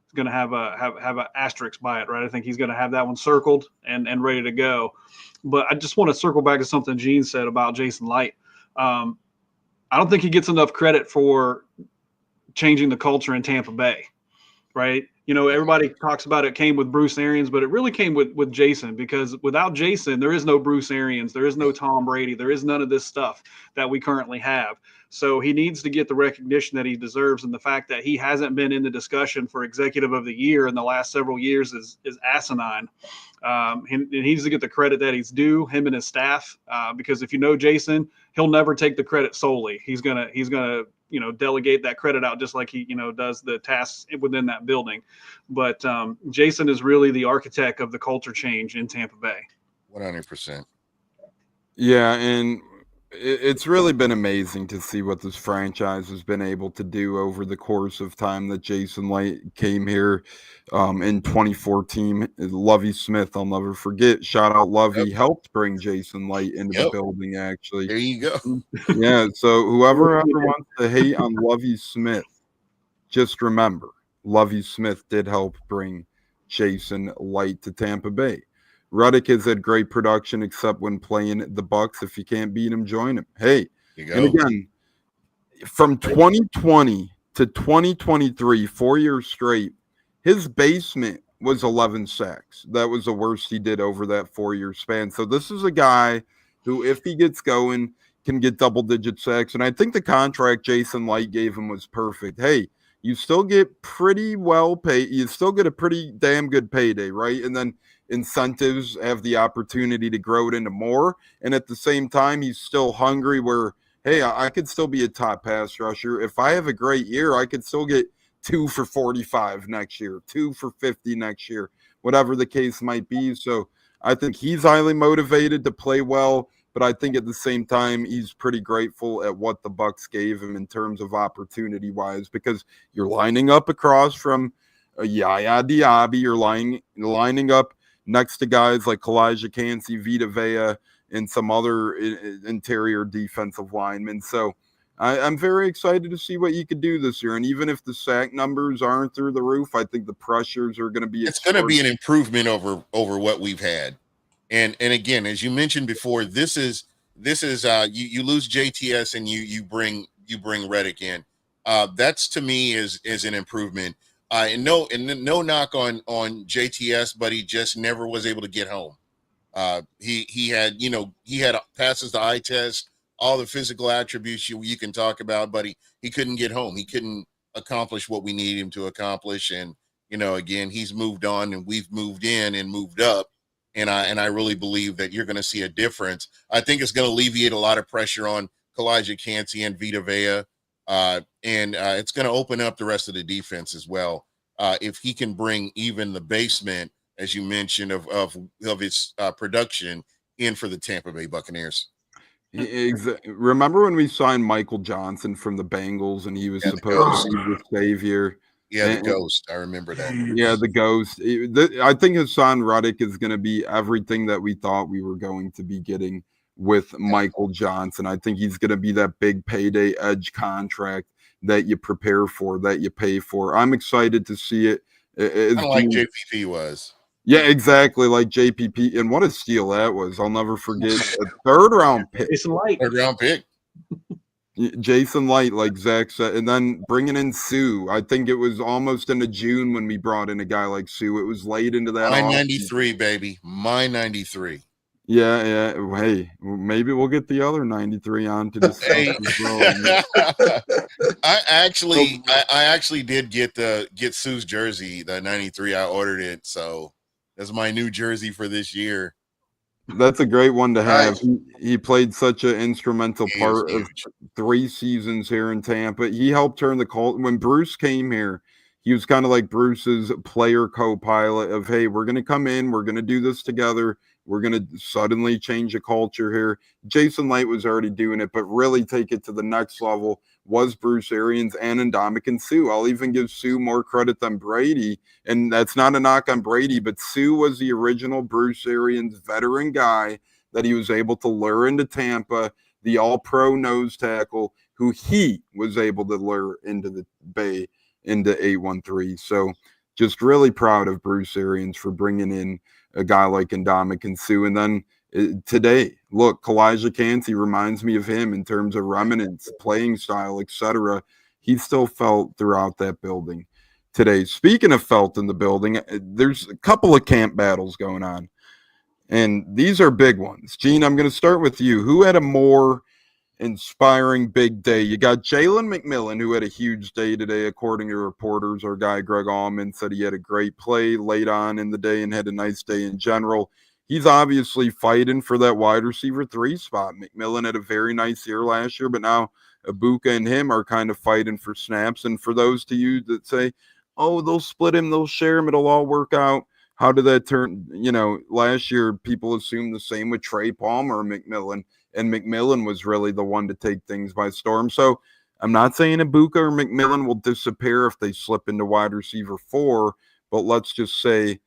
Speaker 6: is going to have an asterisk by it, right? I think he's going to have that one circled and ready to go. But I just want to circle back to something Gene said about Jason Licht. I don't think he gets enough credit for changing the culture in Tampa Bay, right? Everybody talks about it came with Bruce Arians, but it really came with Jason, because without Jason, there is no Bruce Arians, there is no Tom Brady, there is none of this stuff that we currently have. So he needs to get the recognition that he deserves, and the fact that he hasn't been in the discussion for Executive of the Year in the last several years is asinine. He needs to get the credit that he's due, him and his staff, because if you know Jason, he'll never take the credit solely. He's gonna delegate that credit out, just like he does the tasks within that building. But Jason is really the architect of the culture change in Tampa Bay.
Speaker 8: 100%.
Speaker 1: Yeah, and it's really been amazing to see what this franchise has been able to do over the course of time that Jason Licht came here in 2014. Lovie Smith, I'll never forget. Shout out Lovie, helped bring Jason Licht into the building, actually.
Speaker 8: There you go.
Speaker 1: Yeah, so whoever ever wants to hate on Lovie Smith, just remember, Lovie Smith did help bring Jason Licht to Tampa Bay. Reddick has had great production, except when playing the Bucs. If you can't beat him, join him. Hey, and again, from 2020 to 2023, 4 years straight, his basement was 11 sacks. That was the worst he did over that 4-year span. So this is a guy who, if he gets going, can get double-digit sacks. And I think the contract Jason Licht gave him was perfect. Hey, you still get pretty well paid. You still get a pretty damn good payday, right? And then incentives have the opportunity to grow it into more. And at the same time, he's still hungry where, hey, I could still be a top pass rusher. If I have a great year, I could still get 2 for 45 next year, 2 for 50 next year, whatever the case might be. So I think he's highly motivated to play well, but I think at the same time, he's pretty grateful at what the Bucs gave him in terms of opportunity-wise, because you're lining up across from Yaya Diaby, you're lining up next to guys like Kalijah Kancey, Vita Vea, and some other interior defensive linemen. So I'm very excited to see what you could do this year. And even if the sack numbers aren't through the roof, I think the pressures are going to be.
Speaker 8: It's going to be an improvement over what we've had. And again, as you mentioned before, this is you lose JTS and you bring Reddick in. That's to me is an improvement. And no knock on JTS, but he just never was able to get home. He had passes the eye test, all the physical attributes you can talk about, but he couldn't get home. He couldn't accomplish what we needed him to accomplish. And again, he's moved on, and we've moved in and moved up. And I really believe that you're going to see a difference. I think it's going to alleviate a lot of pressure on Kalijah Kancey and Vita Vea. And it's going to open up the rest of the defense as well. If he can bring even the basement, as you mentioned, of his production in for the Tampa Bay Buccaneers.
Speaker 1: Remember when we signed Michael Johnson from the Bengals, and he was supposed to be the savior?
Speaker 8: Yeah, the ghost. I remember that.
Speaker 1: Yeah, the ghost. I think Hassan Reddick is going to be everything that we thought we were going to be getting with Michael Johnson. I think he's going to be that big payday edge contract that you prepare for, that you pay for. I'm excited to see it.
Speaker 8: Kind of like JPP was.
Speaker 1: Yeah, exactly, like JPP. And what a steal that was. I'll never forget. A third-round pick.
Speaker 8: Third-round pick.
Speaker 1: Jason Licht, like Zach said, and then bringing in Sue. I think it was almost into June when we brought in a guy like Sue. It was late into that.
Speaker 8: My 93, baby. My 93.
Speaker 1: Yeah. Hey, maybe we'll get the other 93 on to discuss as well.
Speaker 8: I actually did get Sue's jersey, the 93. I ordered it, so that's my new jersey for this year.
Speaker 1: That's a great one to have. He played such an instrumental part of 3 seasons here in Tampa. He helped turn the cult. When Bruce came here, he was kind of like Bruce's player co-pilot of, hey, we're going to come in, we're going to do this together, we're going to suddenly change the culture here. Jason Licht was already doing it, but really take it to the next level was Bruce Arians and Ndamukong Suh. I'll even give Suh more credit than Brady, and that's not a knock on Brady, but Suh was the original Bruce Arians veteran guy that he was able to lure into Tampa, the all-pro nose tackle who he was able to lure into the Bay, into 813. So just really proud of Bruce Arians for bringing in a guy like Ndamukong Suh. And then today, look, Kalijah Kancey reminds me of him in terms of remnants, playing style, etc. He still felt throughout that building today. Speaking of felt in the building, there's a couple of camp battles going on, and these are big ones. Gene, I'm going to start with you. Who had a more inspiring big day? You got Jalen McMillan, who had a huge day today, according to reporters. Our guy Greg Allman said he had a great play late on in the day and had a nice day in general. He's obviously fighting for that wide receiver 3 spot. McMillan had a very nice year last year, but now Ibuka and him are kind of fighting for snaps. And for those to you that say, oh, they'll split him, they'll share him, it'll all work out. How did that turn? Last year people assumed the same with Trey Palmer or McMillan, and McMillan was really the one to take things by storm. So I'm not saying Ibuka or McMillan will disappear if they slip into wide receiver 4, but let's just say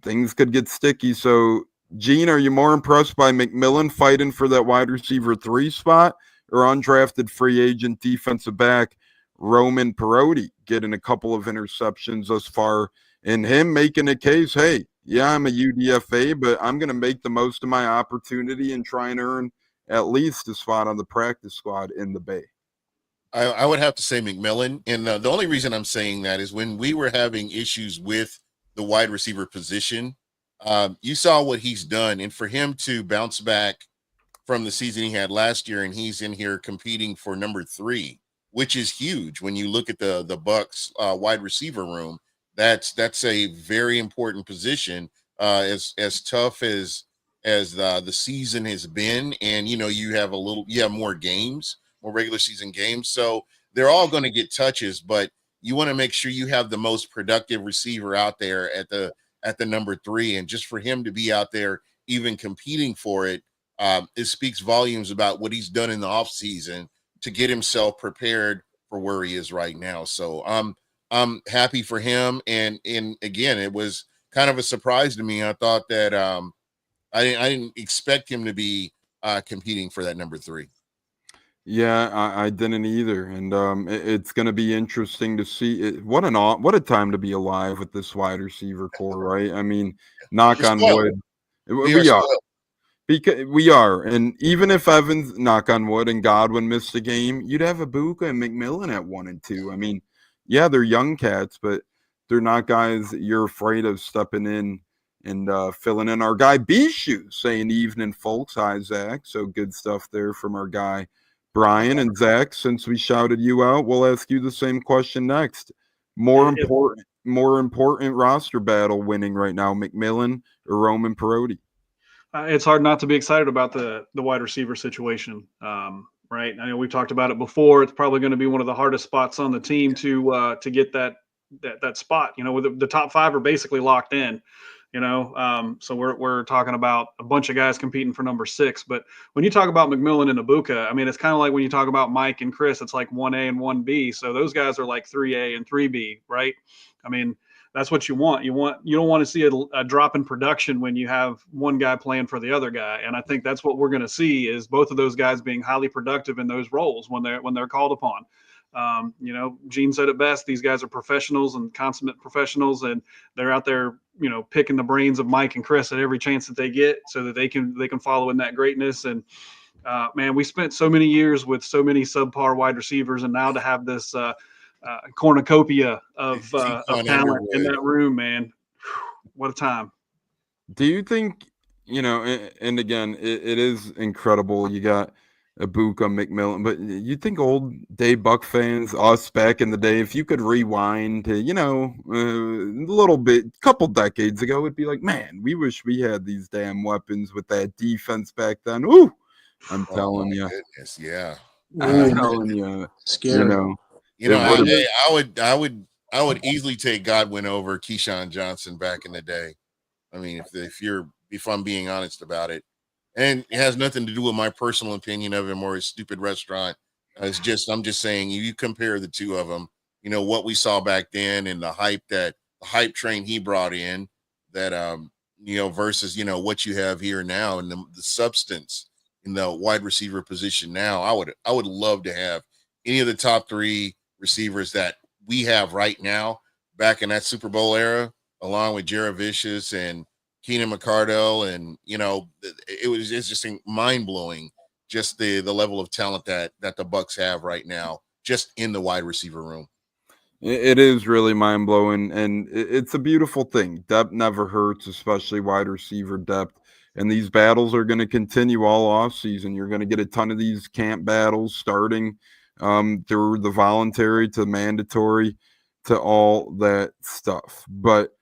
Speaker 1: things could get sticky. So, Gene, are you more impressed by McMillan fighting for that wide receiver 3 spot or undrafted free agent defensive back Roman Parodie getting a couple of interceptions thus far, and him making a case, hey, yeah, I'm a UDFA, but I'm going to make the most of my opportunity and try and earn at least a spot on the practice squad in the Bay.
Speaker 8: I would have to say McMillan. And the only reason I'm saying that is when we were having issues with the wide receiver position, you saw what he's done. And for him to bounce back from the season he had last year, and he's in here competing for number 3, which is huge when you look at the Bucs wide receiver room. That's a very important position, as tough as the season has been. And, you have more games, more regular season games. So they're all going to get touches, but you want to make sure you have the most productive receiver out there at the number 3. And just for him to be out there, even competing for it, it speaks volumes about what he's done in the offseason to get himself prepared for where he is right now. So I'm happy for him. And again, it was kind of a surprise to me. I thought that I didn't expect him to be competing for that number 3.
Speaker 1: Yeah, I didn't either, and it's going to be interesting to see what a time to be alive with this wide receiver core, right? I mean, knock on wood, we are. Because we are, and even if Evans, knock on wood, and Godwin missed a game, you'd have Ibuka and McMillan at 1 and 2. I mean, yeah, they're young cats, but they're not guys that you're afraid of stepping in and filling in. Our guy B-Shoes saying evening, folks. Hi, Zach. So good stuff there from our guy Brian. And Zach, since we shouted you out, we'll ask you the same question next. More important roster battle winning right now, McMillan or Roman Parodie?
Speaker 6: It's hard not to be excited about the wide receiver situation, right? I know we've talked about it before. It's probably going to be one of the hardest spots on the team to get that spot. With the top 5 are basically locked in. So we're talking about a bunch of guys competing for number 6. But when you talk about McMillan and Ibuka, I mean, it's kind of like when you talk about Mike and Chris, it's like 1A and 1B. So those guys are like 3A and 3B, right? I mean, that's what you want. You don't want to see a drop in production when you have one guy playing for the other guy. And I think that's what we're going to see is both of those guys being highly productive in those roles when they're called upon. Gene said it best. These guys are professionals and consummate professionals, and they're out there, picking the brains of Mike and Chris at every chance that they get so that they can follow in that greatness. And man, we spent so many years with so many subpar wide receivers, and now to have this cornucopia of talent in that room, man, what a time.
Speaker 1: Do you think, and again, it is incredible. You got Ibuka, McMillan, but you think old day Buck fans, us back in the day, if you could rewind to, a little bit, couple decades ago, it'd be like, man, we wish we had these damn weapons with that defense back then. Ooh, I'm telling you.
Speaker 8: Goodness, yeah.
Speaker 1: I'm telling you.
Speaker 7: Scary.
Speaker 8: I would easily take Godwin over Keyshawn Johnson back in the day. I mean, if I'm being honest about it. And it has nothing to do with my personal opinion of him or his stupid restaurant. I'm just saying, you compare the two of them, what we saw back then and the hype train he brought in that, versus, what you have here now and the substance in the wide receiver position now. I would love to have any of the top 3 receivers that we have right now back in that Super Bowl era, along with Jared Vicious and Keenan McCardell, and it's just mind-blowing, just the level of talent that the Bucs have right now, just in the wide receiver room.
Speaker 1: It is really mind-blowing, and it's a beautiful thing. Depth never hurts, especially wide receiver depth, and these battles are going to continue all offseason. You're going to get a ton of these camp battles starting through the voluntary to mandatory to all that stuff. But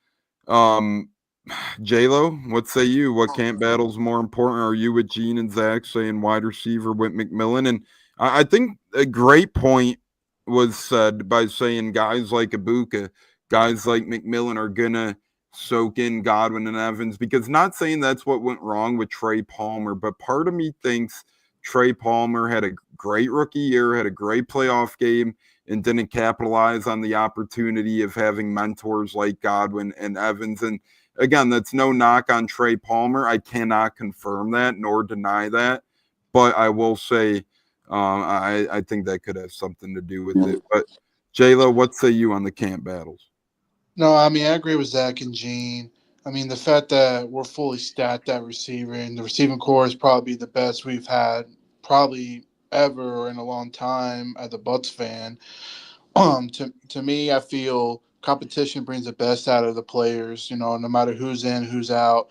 Speaker 1: J-Lo, what say you? What camp battle's more important? Are you with Gene and Zach saying wide receiver with McMillan? And I think a great point was said by saying guys like Ibuka, guys like McMillan are going to soak in Godwin and Evans, because not saying that's what went wrong with Trey Palmer, but part of me thinks Trey Palmer had a great rookie year, had a great playoff game, and didn't capitalize on the opportunity of having mentors like Godwin and Evans. And again, that's no knock on Trey Palmer. I cannot confirm that nor deny that, but I will say I think that could have something to do with it. But J-Lo, what say you on the camp battles?
Speaker 7: No, I mean, I agree with Zach and Gene. I mean, the fact that we're fully stacked at receiver and the receiving core is probably the best we've had probably ever in a long time as a Bucs fan. To me, I feel competition brings the best out of the players, no matter who's in, who's out.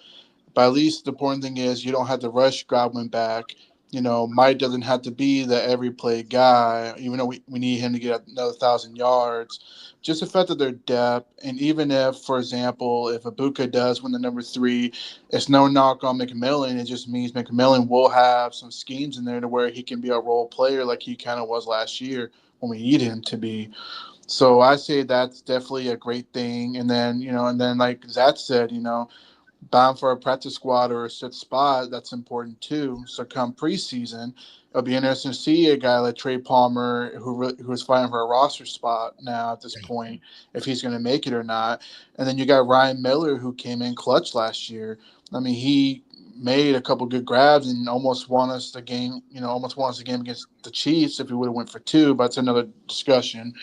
Speaker 7: But at least the important thing is you don't have to rush Godwin back. Mike doesn't have to be the every play guy, even though we need him to get another 1,000 yards. Just the fact that they're depth, and even if, for example, if Ibuka does win the number 3, it's no knock on McMillan. It just means McMillan will have some schemes in there to where he can be a role player like he kind of was last year when we need him to be. So I say that's definitely a great thing. And then, like Zach said, bound for a practice squad or a set spot, that's important too. So come preseason, it'll be interesting to see a guy like Trey Palmer who is fighting for a roster spot now at this point, if he's going to make it or not. And then you got Ryan Miller, who came in clutch last year. I mean, he made a couple good grabs and almost won us the game against the Chiefs if he would have went for 2, but that's another discussion.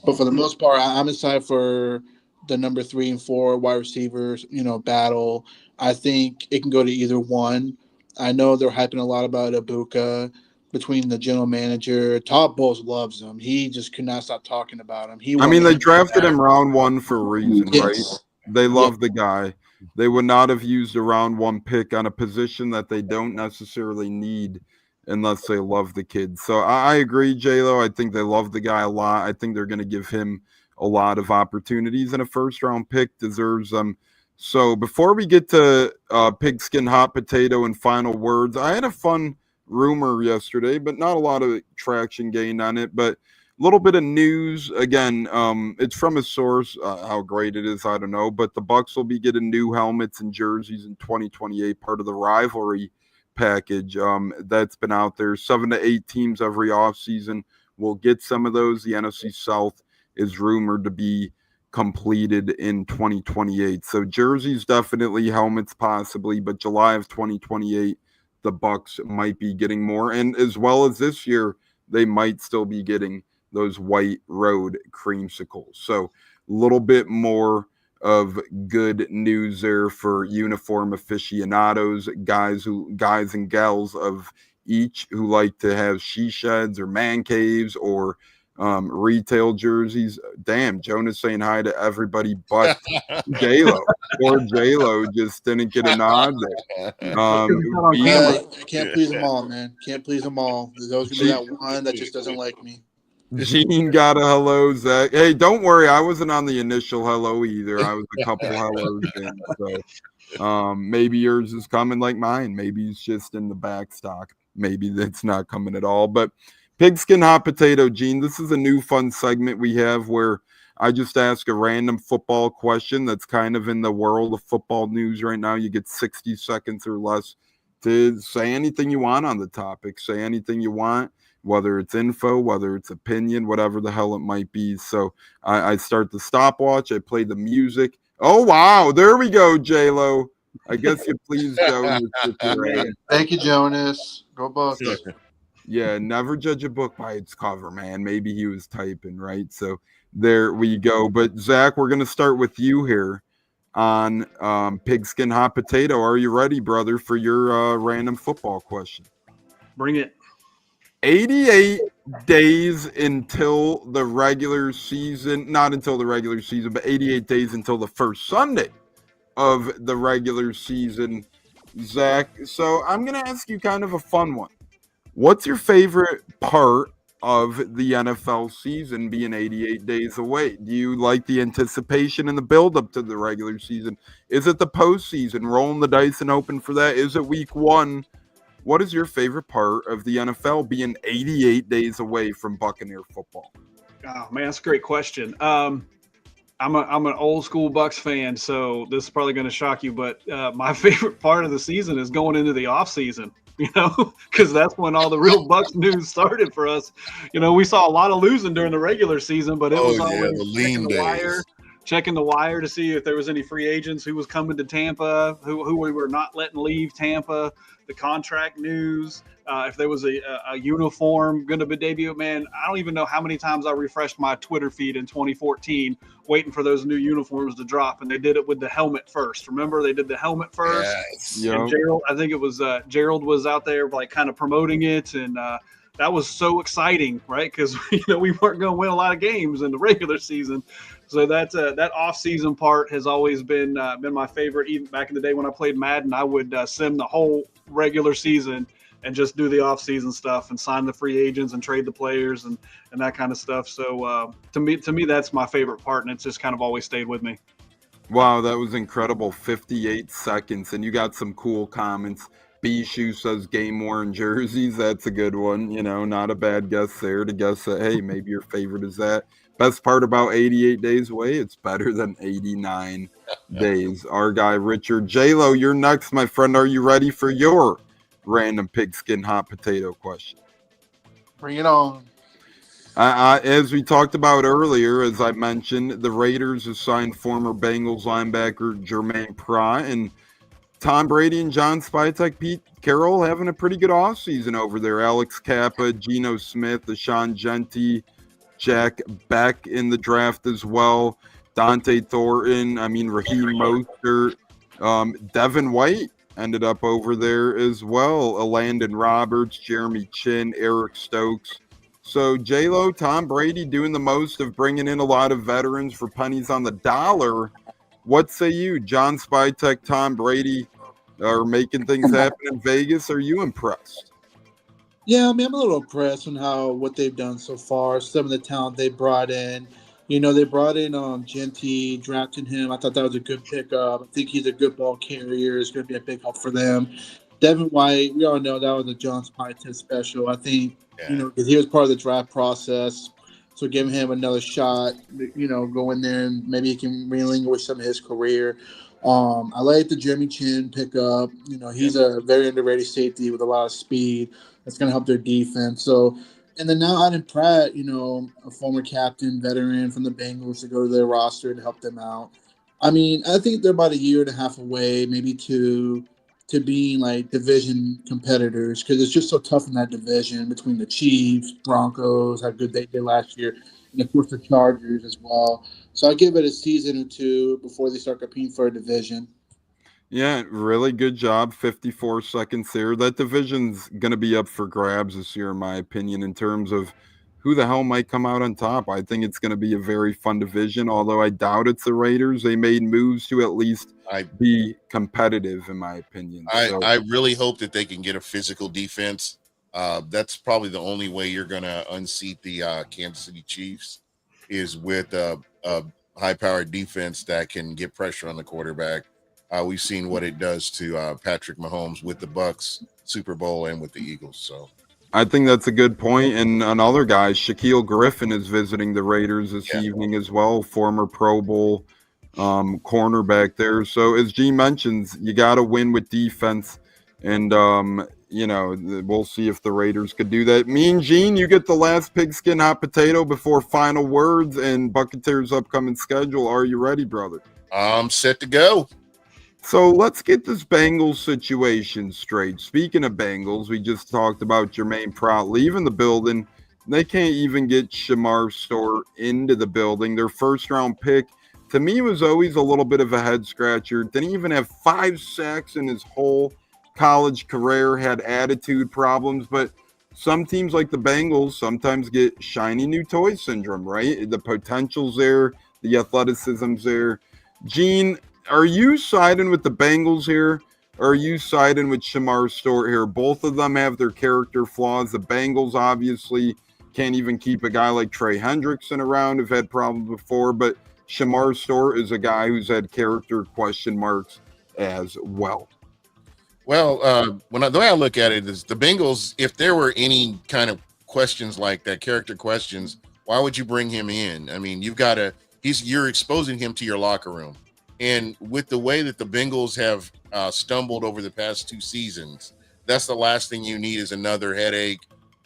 Speaker 7: But for the most part, I'm excited for the number 3 and 4 wide receivers, battle. I think it can go to either one. I know they're hyping a lot about Ibuka between the general manager. Todd Bowles loves him. He just could not stop talking about him.
Speaker 1: They drafted him round 1 for a reason,
Speaker 7: Yes.
Speaker 1: right? They love the guy. They would not have used a round 1 pick on a position that they don't necessarily need unless they love the kid. So I agree, J-Lo. I think they love the guy a lot. I think they're going to give him a lot of opportunities, and a first-round pick deserves them. So before we get to Pigskin Hot Potato and final words, I had a fun rumor yesterday, but not a lot of traction gained on it, but a little bit of news. Again, it's from a source. How great it is, I don't know, but the Bucs will be getting new helmets and jerseys in 2028, part of the rivalry package that's been out there. 7 to 8 teams every offseason will get some of those. The NFC South is rumored to be completed in 2028. So jerseys definitely, helmets possibly, but July of 2028, the Bucs might be getting more. And as well as this year, they might still be getting those white road creamsicles. So a little bit more of good news there for uniform aficionados, guys and gals of each who like to have she sheds or man caves or retail jerseys. Damn, Jonah's saying hi to everybody but J-Lo. Or J-Lo just didn't get a nod there.
Speaker 7: I can't please them all, man. Can't please them all. There's always going to be that one that just doesn't like me.
Speaker 1: Gene got a hello, Zach. Hey, don't worry. I wasn't on the initial hello either. I was a couple hellos in. So maybe yours is coming like mine. Maybe it's just in the back stock. Maybe that's not coming at all. But Pigskin Hot Potato, Gene, this is a new fun segment we have where I just ask a random football question that's kind of in the world of football news right now. You get 60 seconds or less to say anything you want on the topic. Say anything you want, whether it's info, whether it's opinion, whatever the hell it might be. So I start the stopwatch. I play the music. Oh, wow. There we go, J-Lo. I guess you please go.
Speaker 7: Thank you, Jonas. Go Bucs.
Speaker 1: Yeah, never judge a book by its cover, man. Maybe he was typing, right? So there we go. But Zach, we're going to start with you here on Pigskin Hot Potato. Are you ready, brother, for your random football question?
Speaker 6: Bring it.
Speaker 1: 88 days until the regular season, not until the regular season, but 88 days until the first Sunday of the regular season, Zach. So I'm going to ask you kind of a fun one. What's your favorite part of the NFL season being 88 days away? Do you like the anticipation and the build-up to the regular season? Is it the postseason, rolling the dice and hoping for that? Is it week 1? What is your favorite part of the NFL being 88 days away from Buccaneer football?
Speaker 6: Oh, man, that's a great question. I'm an old school Bucs fan, so this is probably going to shock you, but my favorite part of the season is going into the off season. Because that's when all the real Bucs news started for us. We saw a lot of losing during the regular season, but it was always
Speaker 8: the lean
Speaker 6: the wire, checking the wire to see if there was any free agents who was coming to Tampa, who we were not letting leave Tampa, the contract news, if there was a uniform going to be debut. Man, I don't even know how many times I refreshed my Twitter feed in 2014 waiting for those new uniforms to drop, and they did it with the helmet first. Remember, they did the helmet first.
Speaker 8: Yes.
Speaker 6: And Gerald, I think it was Gerald was out there like kind of promoting it, and that was so exciting, right? Because we weren't going to win a lot of games in the regular season. So that off-season part has always been my favorite. Even back in the day when I played Madden, I would sim the whole regular season and just do the off-season stuff and sign the free agents and trade the players and that kind of stuff. So to me, that's my favorite part, and it's just kind of always stayed with me.
Speaker 1: Wow, that was incredible. 58 seconds, and you got some cool comments. B-Shoe says game-worn jerseys. That's a good one. Not a bad guess there to guess that, hey, maybe your favorite is that. Best part about 88 days away, it's better than 89 days. Our guy, Richard. J-Lo, you're next, my friend. Are you ready for your random pigskin hot potato question?
Speaker 7: Bring it on.
Speaker 1: As we talked about earlier, as I mentioned, the Raiders have signed former Bengals linebacker Jermaine Pratt, and Tom Brady and John Spytek, Pete Carroll having a pretty good offseason over there. Alex Kappa, Geno Smith, Deshaun Genti, Jack Beck in the draft as well. Dante Thornton, Raheem Mostert, Devin White ended up over there as well. Landon Roberts, Jeremy Chin, Eric Stokes. So J-Lo, Tom Brady doing the most of bringing in a lot of veterans for pennies on the dollar. What say you? John Spytek, Tom Brady are making things happen in Vegas. Are you impressed?
Speaker 7: Yeah, I'm a little impressed on what they've done so far. Some of the talent they brought in. They brought in Genti, drafting him. I thought that was a good pickup. I think he's a good ball carrier. It's going to be a big help for them. Devin White, we all know that was a John Spytek special. I think, because he was part of the draft process. So giving him another shot, go in there and maybe he can relinquish some of his career. I like the Jeremy Chin pickup. He's a very underrated safety with a lot of speed. That's going to help their defense. So, and then now Adam Pratt, a former captain, veteran from the Bengals, to go to their roster to help them out. I think they're about a year and a half away, maybe two, to being like division competitors, because it's just so tough in that division between the Chiefs, Broncos, how good they did last year, and of course the Chargers as well. So I give it a season or two before they start competing for a division.
Speaker 1: Yeah, really good job. 54 seconds there. That division's going to be up for grabs this year, in my opinion, in terms of who the hell might come out on top. I think it's going to be a very fun division, although I doubt it's the Raiders. They made moves to at least be competitive, in my opinion.
Speaker 8: I really hope that they can get a physical defense. That's probably the only way you're going to unseat the Kansas City Chiefs is with a high-powered defense that can get pressure on the quarterback. We've seen what it does to Patrick Mahomes with the Bucs Super Bowl and with the Eagles. So
Speaker 1: I think that's a good point. And another guy, Shaquille Griffin, is visiting the Raiders this evening as well, former Pro Bowl cornerback there. So as G mentions, you got to win with defense. And, we'll see if the Raiders could do that. Mean Gene, you get the last pigskin hot potato before final words and Buccateers' upcoming schedule. Are you ready, brother?
Speaker 8: I'm set to go.
Speaker 1: So let's get this Bengals situation straight. Speaking of Bengals, we just talked about Jermaine Pratt leaving the building. They can't even get Shamar Store into the building. Their first-round pick, to me, was always a little bit of a head-scratcher. Didn't even have 5 sacks in his whole college career, had attitude problems. But some teams like the Bengals sometimes get shiny new toy syndrome, right? The potential's there, the athleticism's there. Gene, are you siding with the Bengals here, or are you siding with Shamar Stewart here? Both of them have their character flaws. The Bengals obviously can't even keep a guy like Trey Hendrickson around, have had problems before, but Shamar Stewart is a guy who's had character question marks as well.
Speaker 8: Well, the way I look at it is the Bengals, if there were any kind of questions like that, character questions, why would you bring him in? You're exposing him to your locker room. And with the way that the Bengals have stumbled over the past 2 seasons, that's the last thing you need is another headache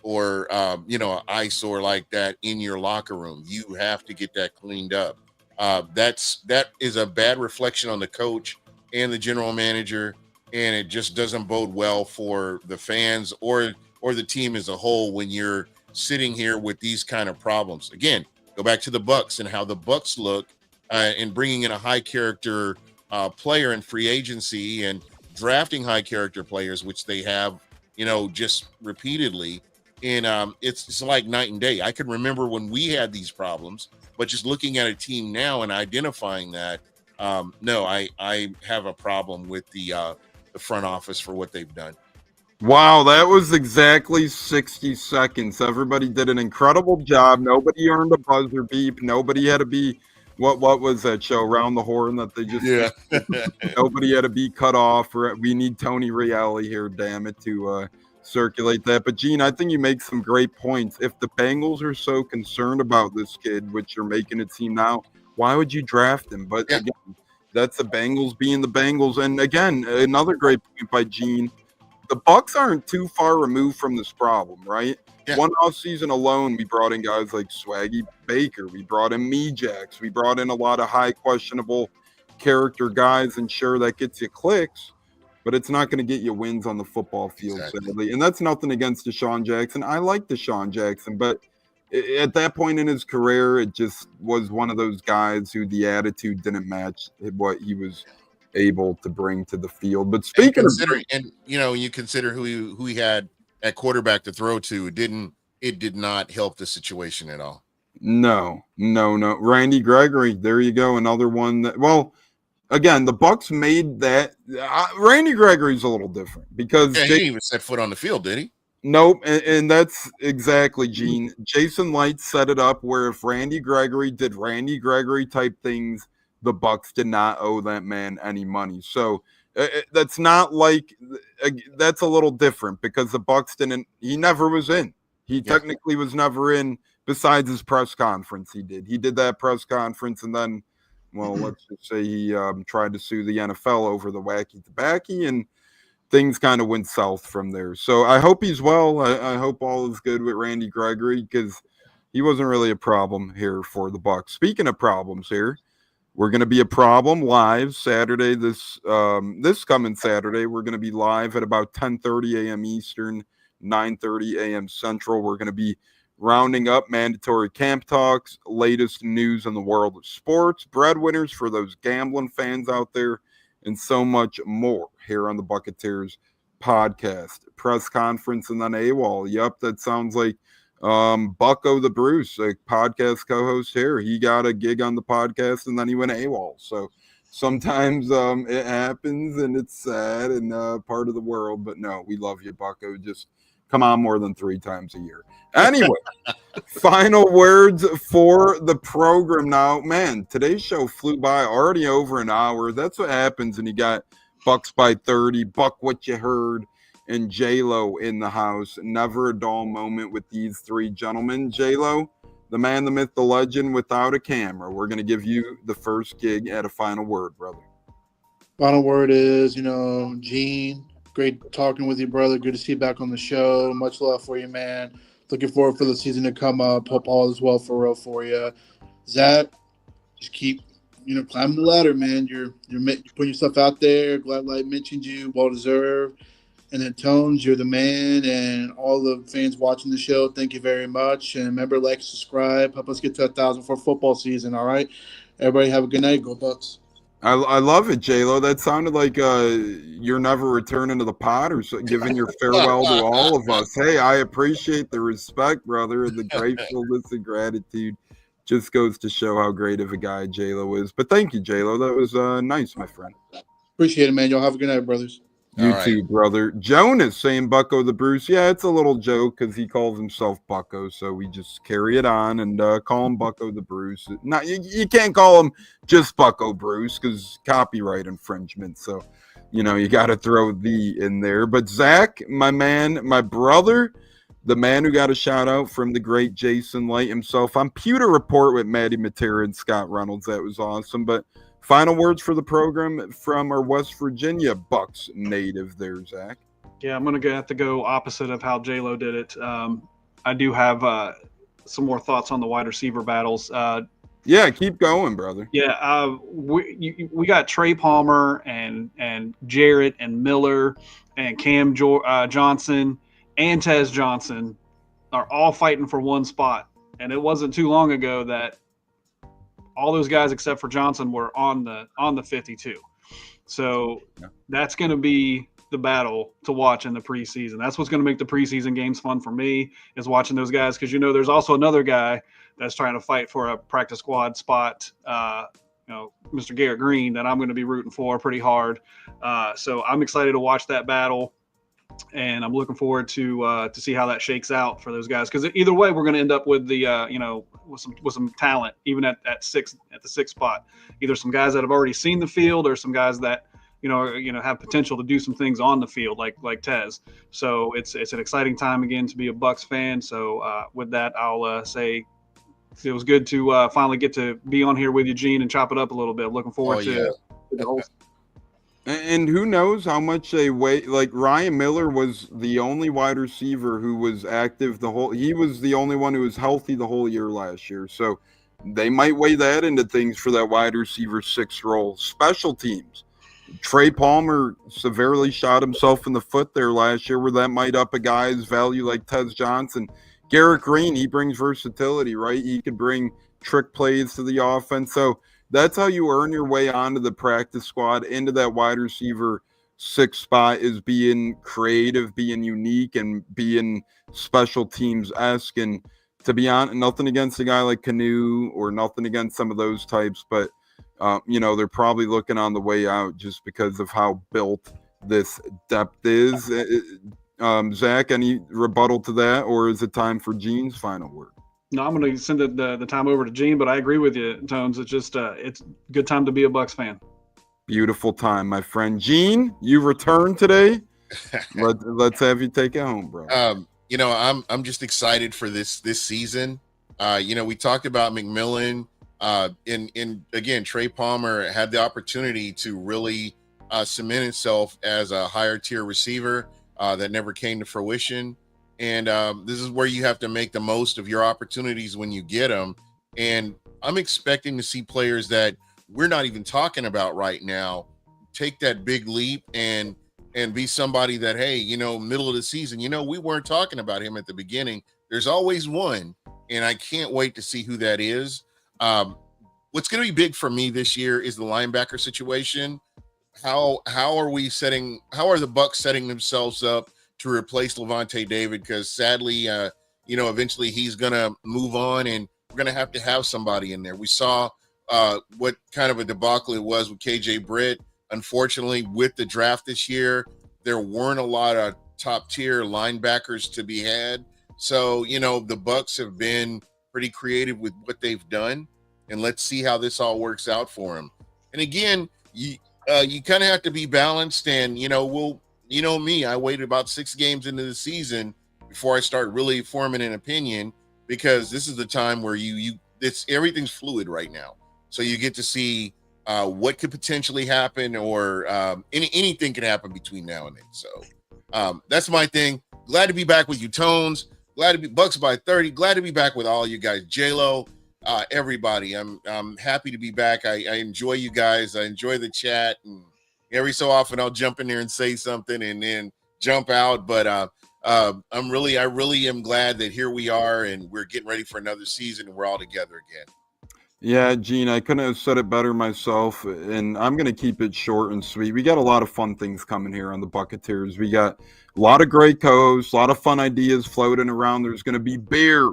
Speaker 8: or, an eyesore like that in your locker room. You have to get that cleaned up. that is a bad reflection on the coach and the general manager, and it just doesn't bode well for the fans or the team as a whole when you're sitting here with these kind of problems. Again, go back to the Bucs and how the Bucs look in bringing in a high character player in free agency and drafting high character players, which they have, just repeatedly. And it's like night and day. I can remember when we had these problems, but just looking at a team now and identifying that, no, I have a problem with the front office for what they've done.
Speaker 1: Wow, that was exactly 60 seconds. Everybody did an incredible job. Nobody earned a buzzer beep. Nobody had to be what was that show, Round the Horn, that they just nobody had to be cut off. We need Tony Reale here, damn it, to circulate that. But Gene, I think you make some great points. If the Bengals are so concerned about this kid, which you're making it seem now, why would you draft him? But again, that's the Bengals being the Bengals. And again, another great point by Gene. The Bucs aren't too far removed from this problem, right? Yeah. One offseason alone, we brought in guys like Swaggy Baker. We brought in Mejax. We brought in a lot of high questionable character guys, and sure, that gets you clicks, but it's not going to get you wins on the football field, sadly. And that's nothing against Deshaun Jackson. I like Deshaun Jackson, but at that point in his career, it just was one of those guys who the attitude didn't match what he was able to bring to the field. But speaking
Speaker 8: you consider who he had at quarterback to throw to, it did not help the situation at all.
Speaker 1: No. Randy Gregory, there you go, another one that, well, again, the Bucs made that. Randy Gregory's a little different because
Speaker 8: he didn't even set foot on the field, did he?
Speaker 1: Nope, and that's exactly, Gene. Jason Licht set it up where if Randy Gregory did Randy Gregory type things, the Bucs did not owe that man any money. So that's not like, that's a little different because the Bucs he never was in. He technically was never in besides his press conference. He did that press conference, and then, well, let's just say he tried to sue the NFL over the wacky tobacco, and things kind of went south from there. So I hope he's well. I hope all is good with Randy Gregory because he wasn't really a problem here for the Bucs. Speaking of problems here, we're going to be a problem live Saturday. This coming Saturday, we're going to be live at about 10:30 a.m. Eastern, 9:30 a.m. Central. We're going to be rounding up mandatory camp talks, latest news in the world of sports, breadwinners for those gambling fans out there, and so much more here on the Buccateers podcast. Press conference and then AWOL. Yep, that sounds like Bucko the Bruce, a podcast co-host here. He got a gig on the podcast and then he went AWOL. So sometimes it happens and it's sad and part of the world. But no, we love you, Bucko. Just come on more than 3 times a year. Anyway, final words for the program now. Man, today's show flew by, already over an hour. That's what happens when you got Bucs by 30, Buck what you heard, and J-Lo in the house. Never a dull moment with these 3 gentlemen. J-Lo, the man, the myth, the legend, without a camera. We're going to give you the first gig at a final word, brother.
Speaker 7: Final word is, Gene, great talking with you, brother. Good to see you back on the show. Much love for you, man. Looking forward for the season to come up. Hope all is well for real for you. Zach, just keep, climbing the ladder, man. You're putting yourself out there. Glad Light mentioned you. Well deserved. And then Tones, you're the man, and all the fans watching the show, thank you very much. And remember, like, subscribe, help us get to 1,000 for football season. All right, everybody, have a good night. Go Bucs.
Speaker 1: I love it, J-Lo. That sounded like you're never returning to the pod or giving your farewell to all of us. Hey, I appreciate the respect, brother, and the gratefulness and gratitude. Just goes to show how great of a guy J-Lo is. But thank you, J-Lo. That was nice, my friend.
Speaker 7: Appreciate it, man. Y'all have a good night, brothers.
Speaker 1: You too, brother. Jonas saying Bucko the Bruce. Yeah, it's a little joke because he calls himself Bucko, so we just carry it on and call him Bucko the Bruce. Not you can't call him just Bucko Bruce because copyright infringement. So, you got to throw the in there. But Zach, my man, my brother, the man who got a shout out from the great Jason Light himself on Pewter Report with Maddie Matera and Scott Reynolds. That was awesome. But final words for the program from our West Virginia Bucs native there, Zach.
Speaker 6: Yeah, I'm going to have to go opposite of how J-Lo did it. I do have some more thoughts on the wide receiver battles.
Speaker 1: Yeah, keep going, brother.
Speaker 6: Yeah, we got Trey Palmer and Jarrett and Miller and Johnson and Tez Johnson are all fighting for one spot. And it wasn't too long ago that all those guys except for Johnson were on the 52. So that's going to be the battle to watch in the preseason. That's what's going to make the preseason games fun for me, is watching those guys, because there's also another guy that's trying to fight for a practice squad spot, Mr. Garrett Green, that I'm going to be rooting for pretty hard. So I'm excited to watch that battle, and I'm looking forward to see how that shakes out for those guys, because either way we're going to end up with the with some talent, even at the sixth spot. Either some guys that have already seen the field, or some guys that have potential to do some things on the field, like Tez. So it's an exciting time again to be a Bucs fan. So with that, I'll say it was good to finally get to be on here with you, Gene, and chop it up a little bit. Looking forward to the whole.
Speaker 1: And who knows how much they weigh. Like, Ryan Miller was the only wide receiver who was active he was the only one who was healthy the whole year last year. So they might weigh that into things for that wide receiver 6 role. Special teams. Trey Palmer severely shot himself in the foot there last year, where that might up a guy's value like Tez Johnson. Garrett Green, he brings versatility, right? He could bring trick plays to the offense. So that's how you earn your way onto the practice squad, into that wide receiver 6 spot, is being creative, being unique, and being special teams-esque. And to be honest, nothing against a guy like Canu, or nothing against some of those types, but they're probably looking on the way out just because of how built this depth is. Zach, any rebuttal to that, or is it time for Gene's final word?
Speaker 6: No, I'm going to send the time over to Gene, but I agree with you, Tones. It's just it's a good time to be a Bucs fan.
Speaker 1: Beautiful time, my friend. Gene, you returned today. Let's have you take it home, bro.
Speaker 8: I'm just excited for this season. We talked about McMillan. And again, Trey Palmer had the opportunity to really cement himself as a higher tier receiver that never came to fruition. And this is where you have to make the most of your opportunities when you get them. And I'm expecting to see players that we're not even talking about right now take that big leap and be somebody that, hey, middle of the season, we weren't talking about him at the beginning. There's always one, and I can't wait to see who that is. What's going to be big for me this year is the linebacker situation. How are the Bucs setting themselves up to replace Levante David? Because sadly, eventually he's going to move on, and we're going to have somebody in there. We saw what kind of a debacle it was with KJ Britt. Unfortunately, with the draft this year, there weren't a lot of top tier linebackers to be had. So, the Bucs have been pretty creative with what they've done, and let's see how this all works out for them. And again, you kind of have to be balanced, and me, I waited about 6 games into the season before I start really forming an opinion, because this is the time where everything's fluid right now. So you get to see what could potentially happen, or anything can happen between now and then. So that's my thing. Glad to be back with you, Tones. Glad to be Bucs by 30. Glad to be back with all you guys, J-Lo, everybody. I'm happy to be back. I enjoy you guys. I enjoy the chat, and every so often I'll jump in there and say something and then jump out. But I really am glad that here we are, and we're getting ready for another season, and we're all together again.
Speaker 1: Yeah, Gene, I couldn't have said it better myself, and I'm going to keep it short and sweet. We got a lot of fun things coming here on the Buccateers. We got a lot of great co-hosts, a lot of fun ideas floating around. There's going to be beer,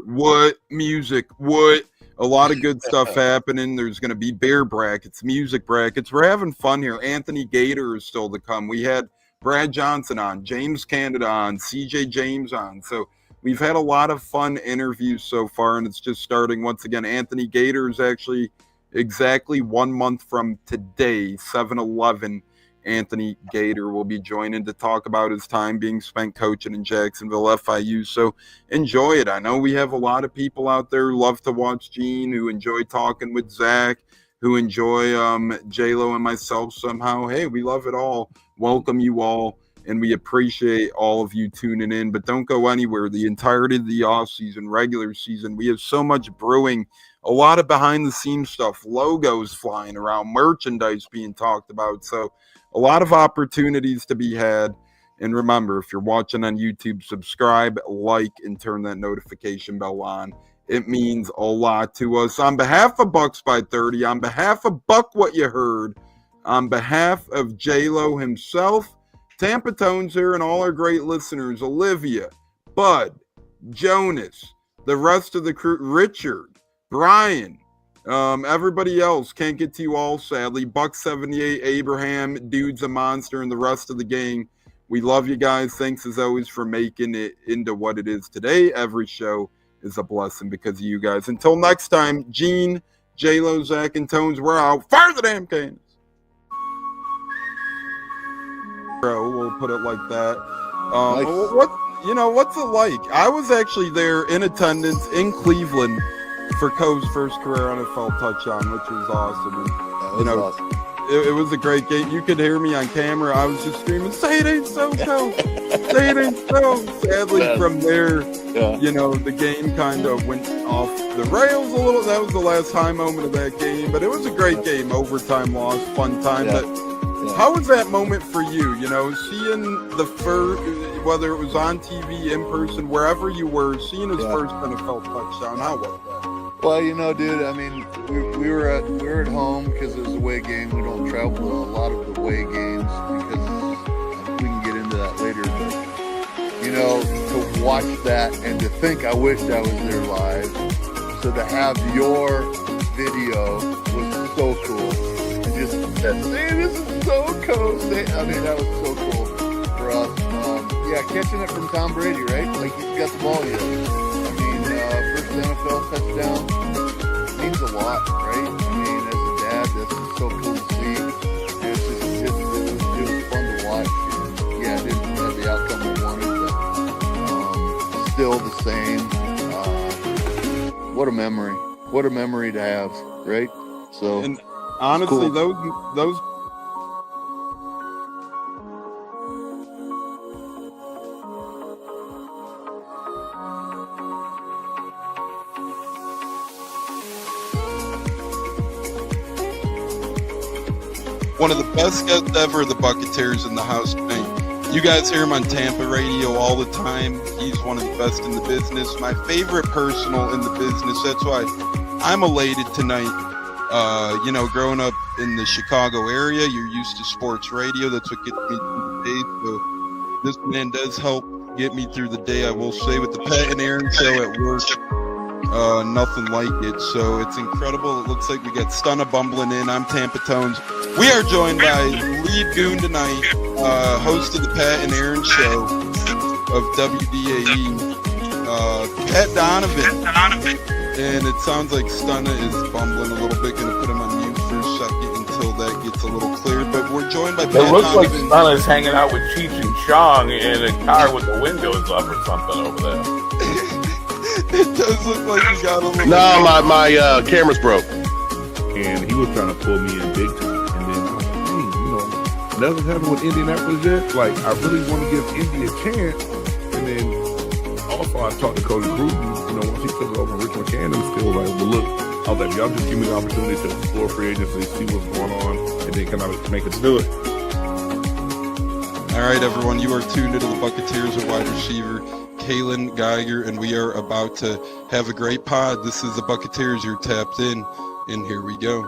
Speaker 1: music, a lot of good stuff happening. There's going to be beer brackets, music brackets. We're having fun here. Anthony Gator is still to come. We had Brad Johnson on, James Candida on, CJ James on. So we've had a lot of fun interviews so far, and it's just starting once again. Anthony Gator is actually exactly 1 month from today, 7/11. Anthony Gator will be joining to talk about his time being spent coaching in Jacksonville FIU. So enjoy it. I know we have a lot of people out there who love to watch Gene, who enjoy talking with Zach, who enjoy J-Lo and myself somehow. Hey, we love it all. Welcome you all. and we appreciate all of you tuning in. But don't go anywhere. The entirety of the offseason, regular season, we have so much brewing, a lot of behind-the-scenes stuff, logos flying around, merchandise being talked about. So a lot of opportunities to be had. And remember, if you're watching on YouTube, subscribe, like, and turn that notification bell on. It means a lot to us. On behalf of Bucs by 30, on behalf of Buck What You Heard, on behalf of J-Lo himself, Tampa Tones here, and all our great listeners, Olivia, Bud, Jonas, the rest of the crew, Richard, Brian, everybody else, can't get to you all, sadly, Buck 78, Abraham, Dude's a Monster, and the rest of the gang. We love you guys. Thanks, as always, for making it into what it is today. Every show is a blessing because of you guys. Until next time, Gene, J-Lo, Zach, and Tones, we're out. Fire the damn cannons. Bro, we'll put it like that.
Speaker 2: Nice.
Speaker 1: What's it like? I was actually there in attendance in Cleveland for Coe's first career NFL touchdown, which was awesome. And,
Speaker 2: Awesome.
Speaker 1: it was a great game. You could hear me on camera. I was just screaming, "Say it ain't so, Coe! Say it ain't so!" Sadly, from there, the game kind of went off the rails a little. That was the last high moment of that game, but it was a great game. Overtime loss, fun time. But how was that moment for you? Seeing the first, whether it was on TV, in person, wherever you were, seeing his first NFL touchdown. How was that?
Speaker 2: Well, dude, I mean, we were at home because it was a away game. We don't travel to a lot of the away games because we can get into that later. But, to watch that and to think I wished I was there live. So to have your video was so cool. And just that, this is so cool. I mean, that was so cool for us. Catching it from Tom Brady, right? Like he's got the ball yet. I mean, first NFL touchdown means a lot, right? I mean, as a dad, this is so cool to see. It was fun to watch. And, it didn't have the outcome we wanted, but still the same. What a memory! What a memory to have, right? So,
Speaker 1: and honestly,
Speaker 2: cool.
Speaker 1: those. One of the best guests ever, the Buccateers in the house. You guys hear him on Tampa radio all the time. He's one of the best in the business. My favorite personal in the business. That's why I'm elated tonight. Growing up in the Chicago area, you're used to sports radio. That's what gets me through the day. So this man does help get me through the day, I will say, with the Pat and Aaron show at work. Nothing like it. So it's incredible. It looks like we got Stunna bumbling in. I'm Tampa Tones. We are joined by lead goon tonight, host of the Pat and Aaron show of WDAE, Pat Donovan. And it sounds like Stunna is bumbling a little bit. Going to put him on mute for a second until that gets a little clear. But we're joined by Pat Donovan.
Speaker 3: It looks like Stunna's hanging out with Cheech and Chong in a car with the windows up or something over there.
Speaker 1: It does look like he got a little...
Speaker 4: No, my camera's broke.
Speaker 5: And he was trying to pull me in big time. And then I was like, hey, nothing's happened with Indianapolis yet. Like, I really want to give Indy a chance. And then also I talked to Cody Gruden, once he took over Rich McCann's still like, well, look, I was like, y'all just give me the opportunity to explore free agency, see what's going on, and then come out and make us do it.
Speaker 1: All right, everyone, you are tuned into the Buccateers with wide receiver Kalen Geiger, and we are about to have a great pod. This is the Buccateers. You're tapped in, and here we go.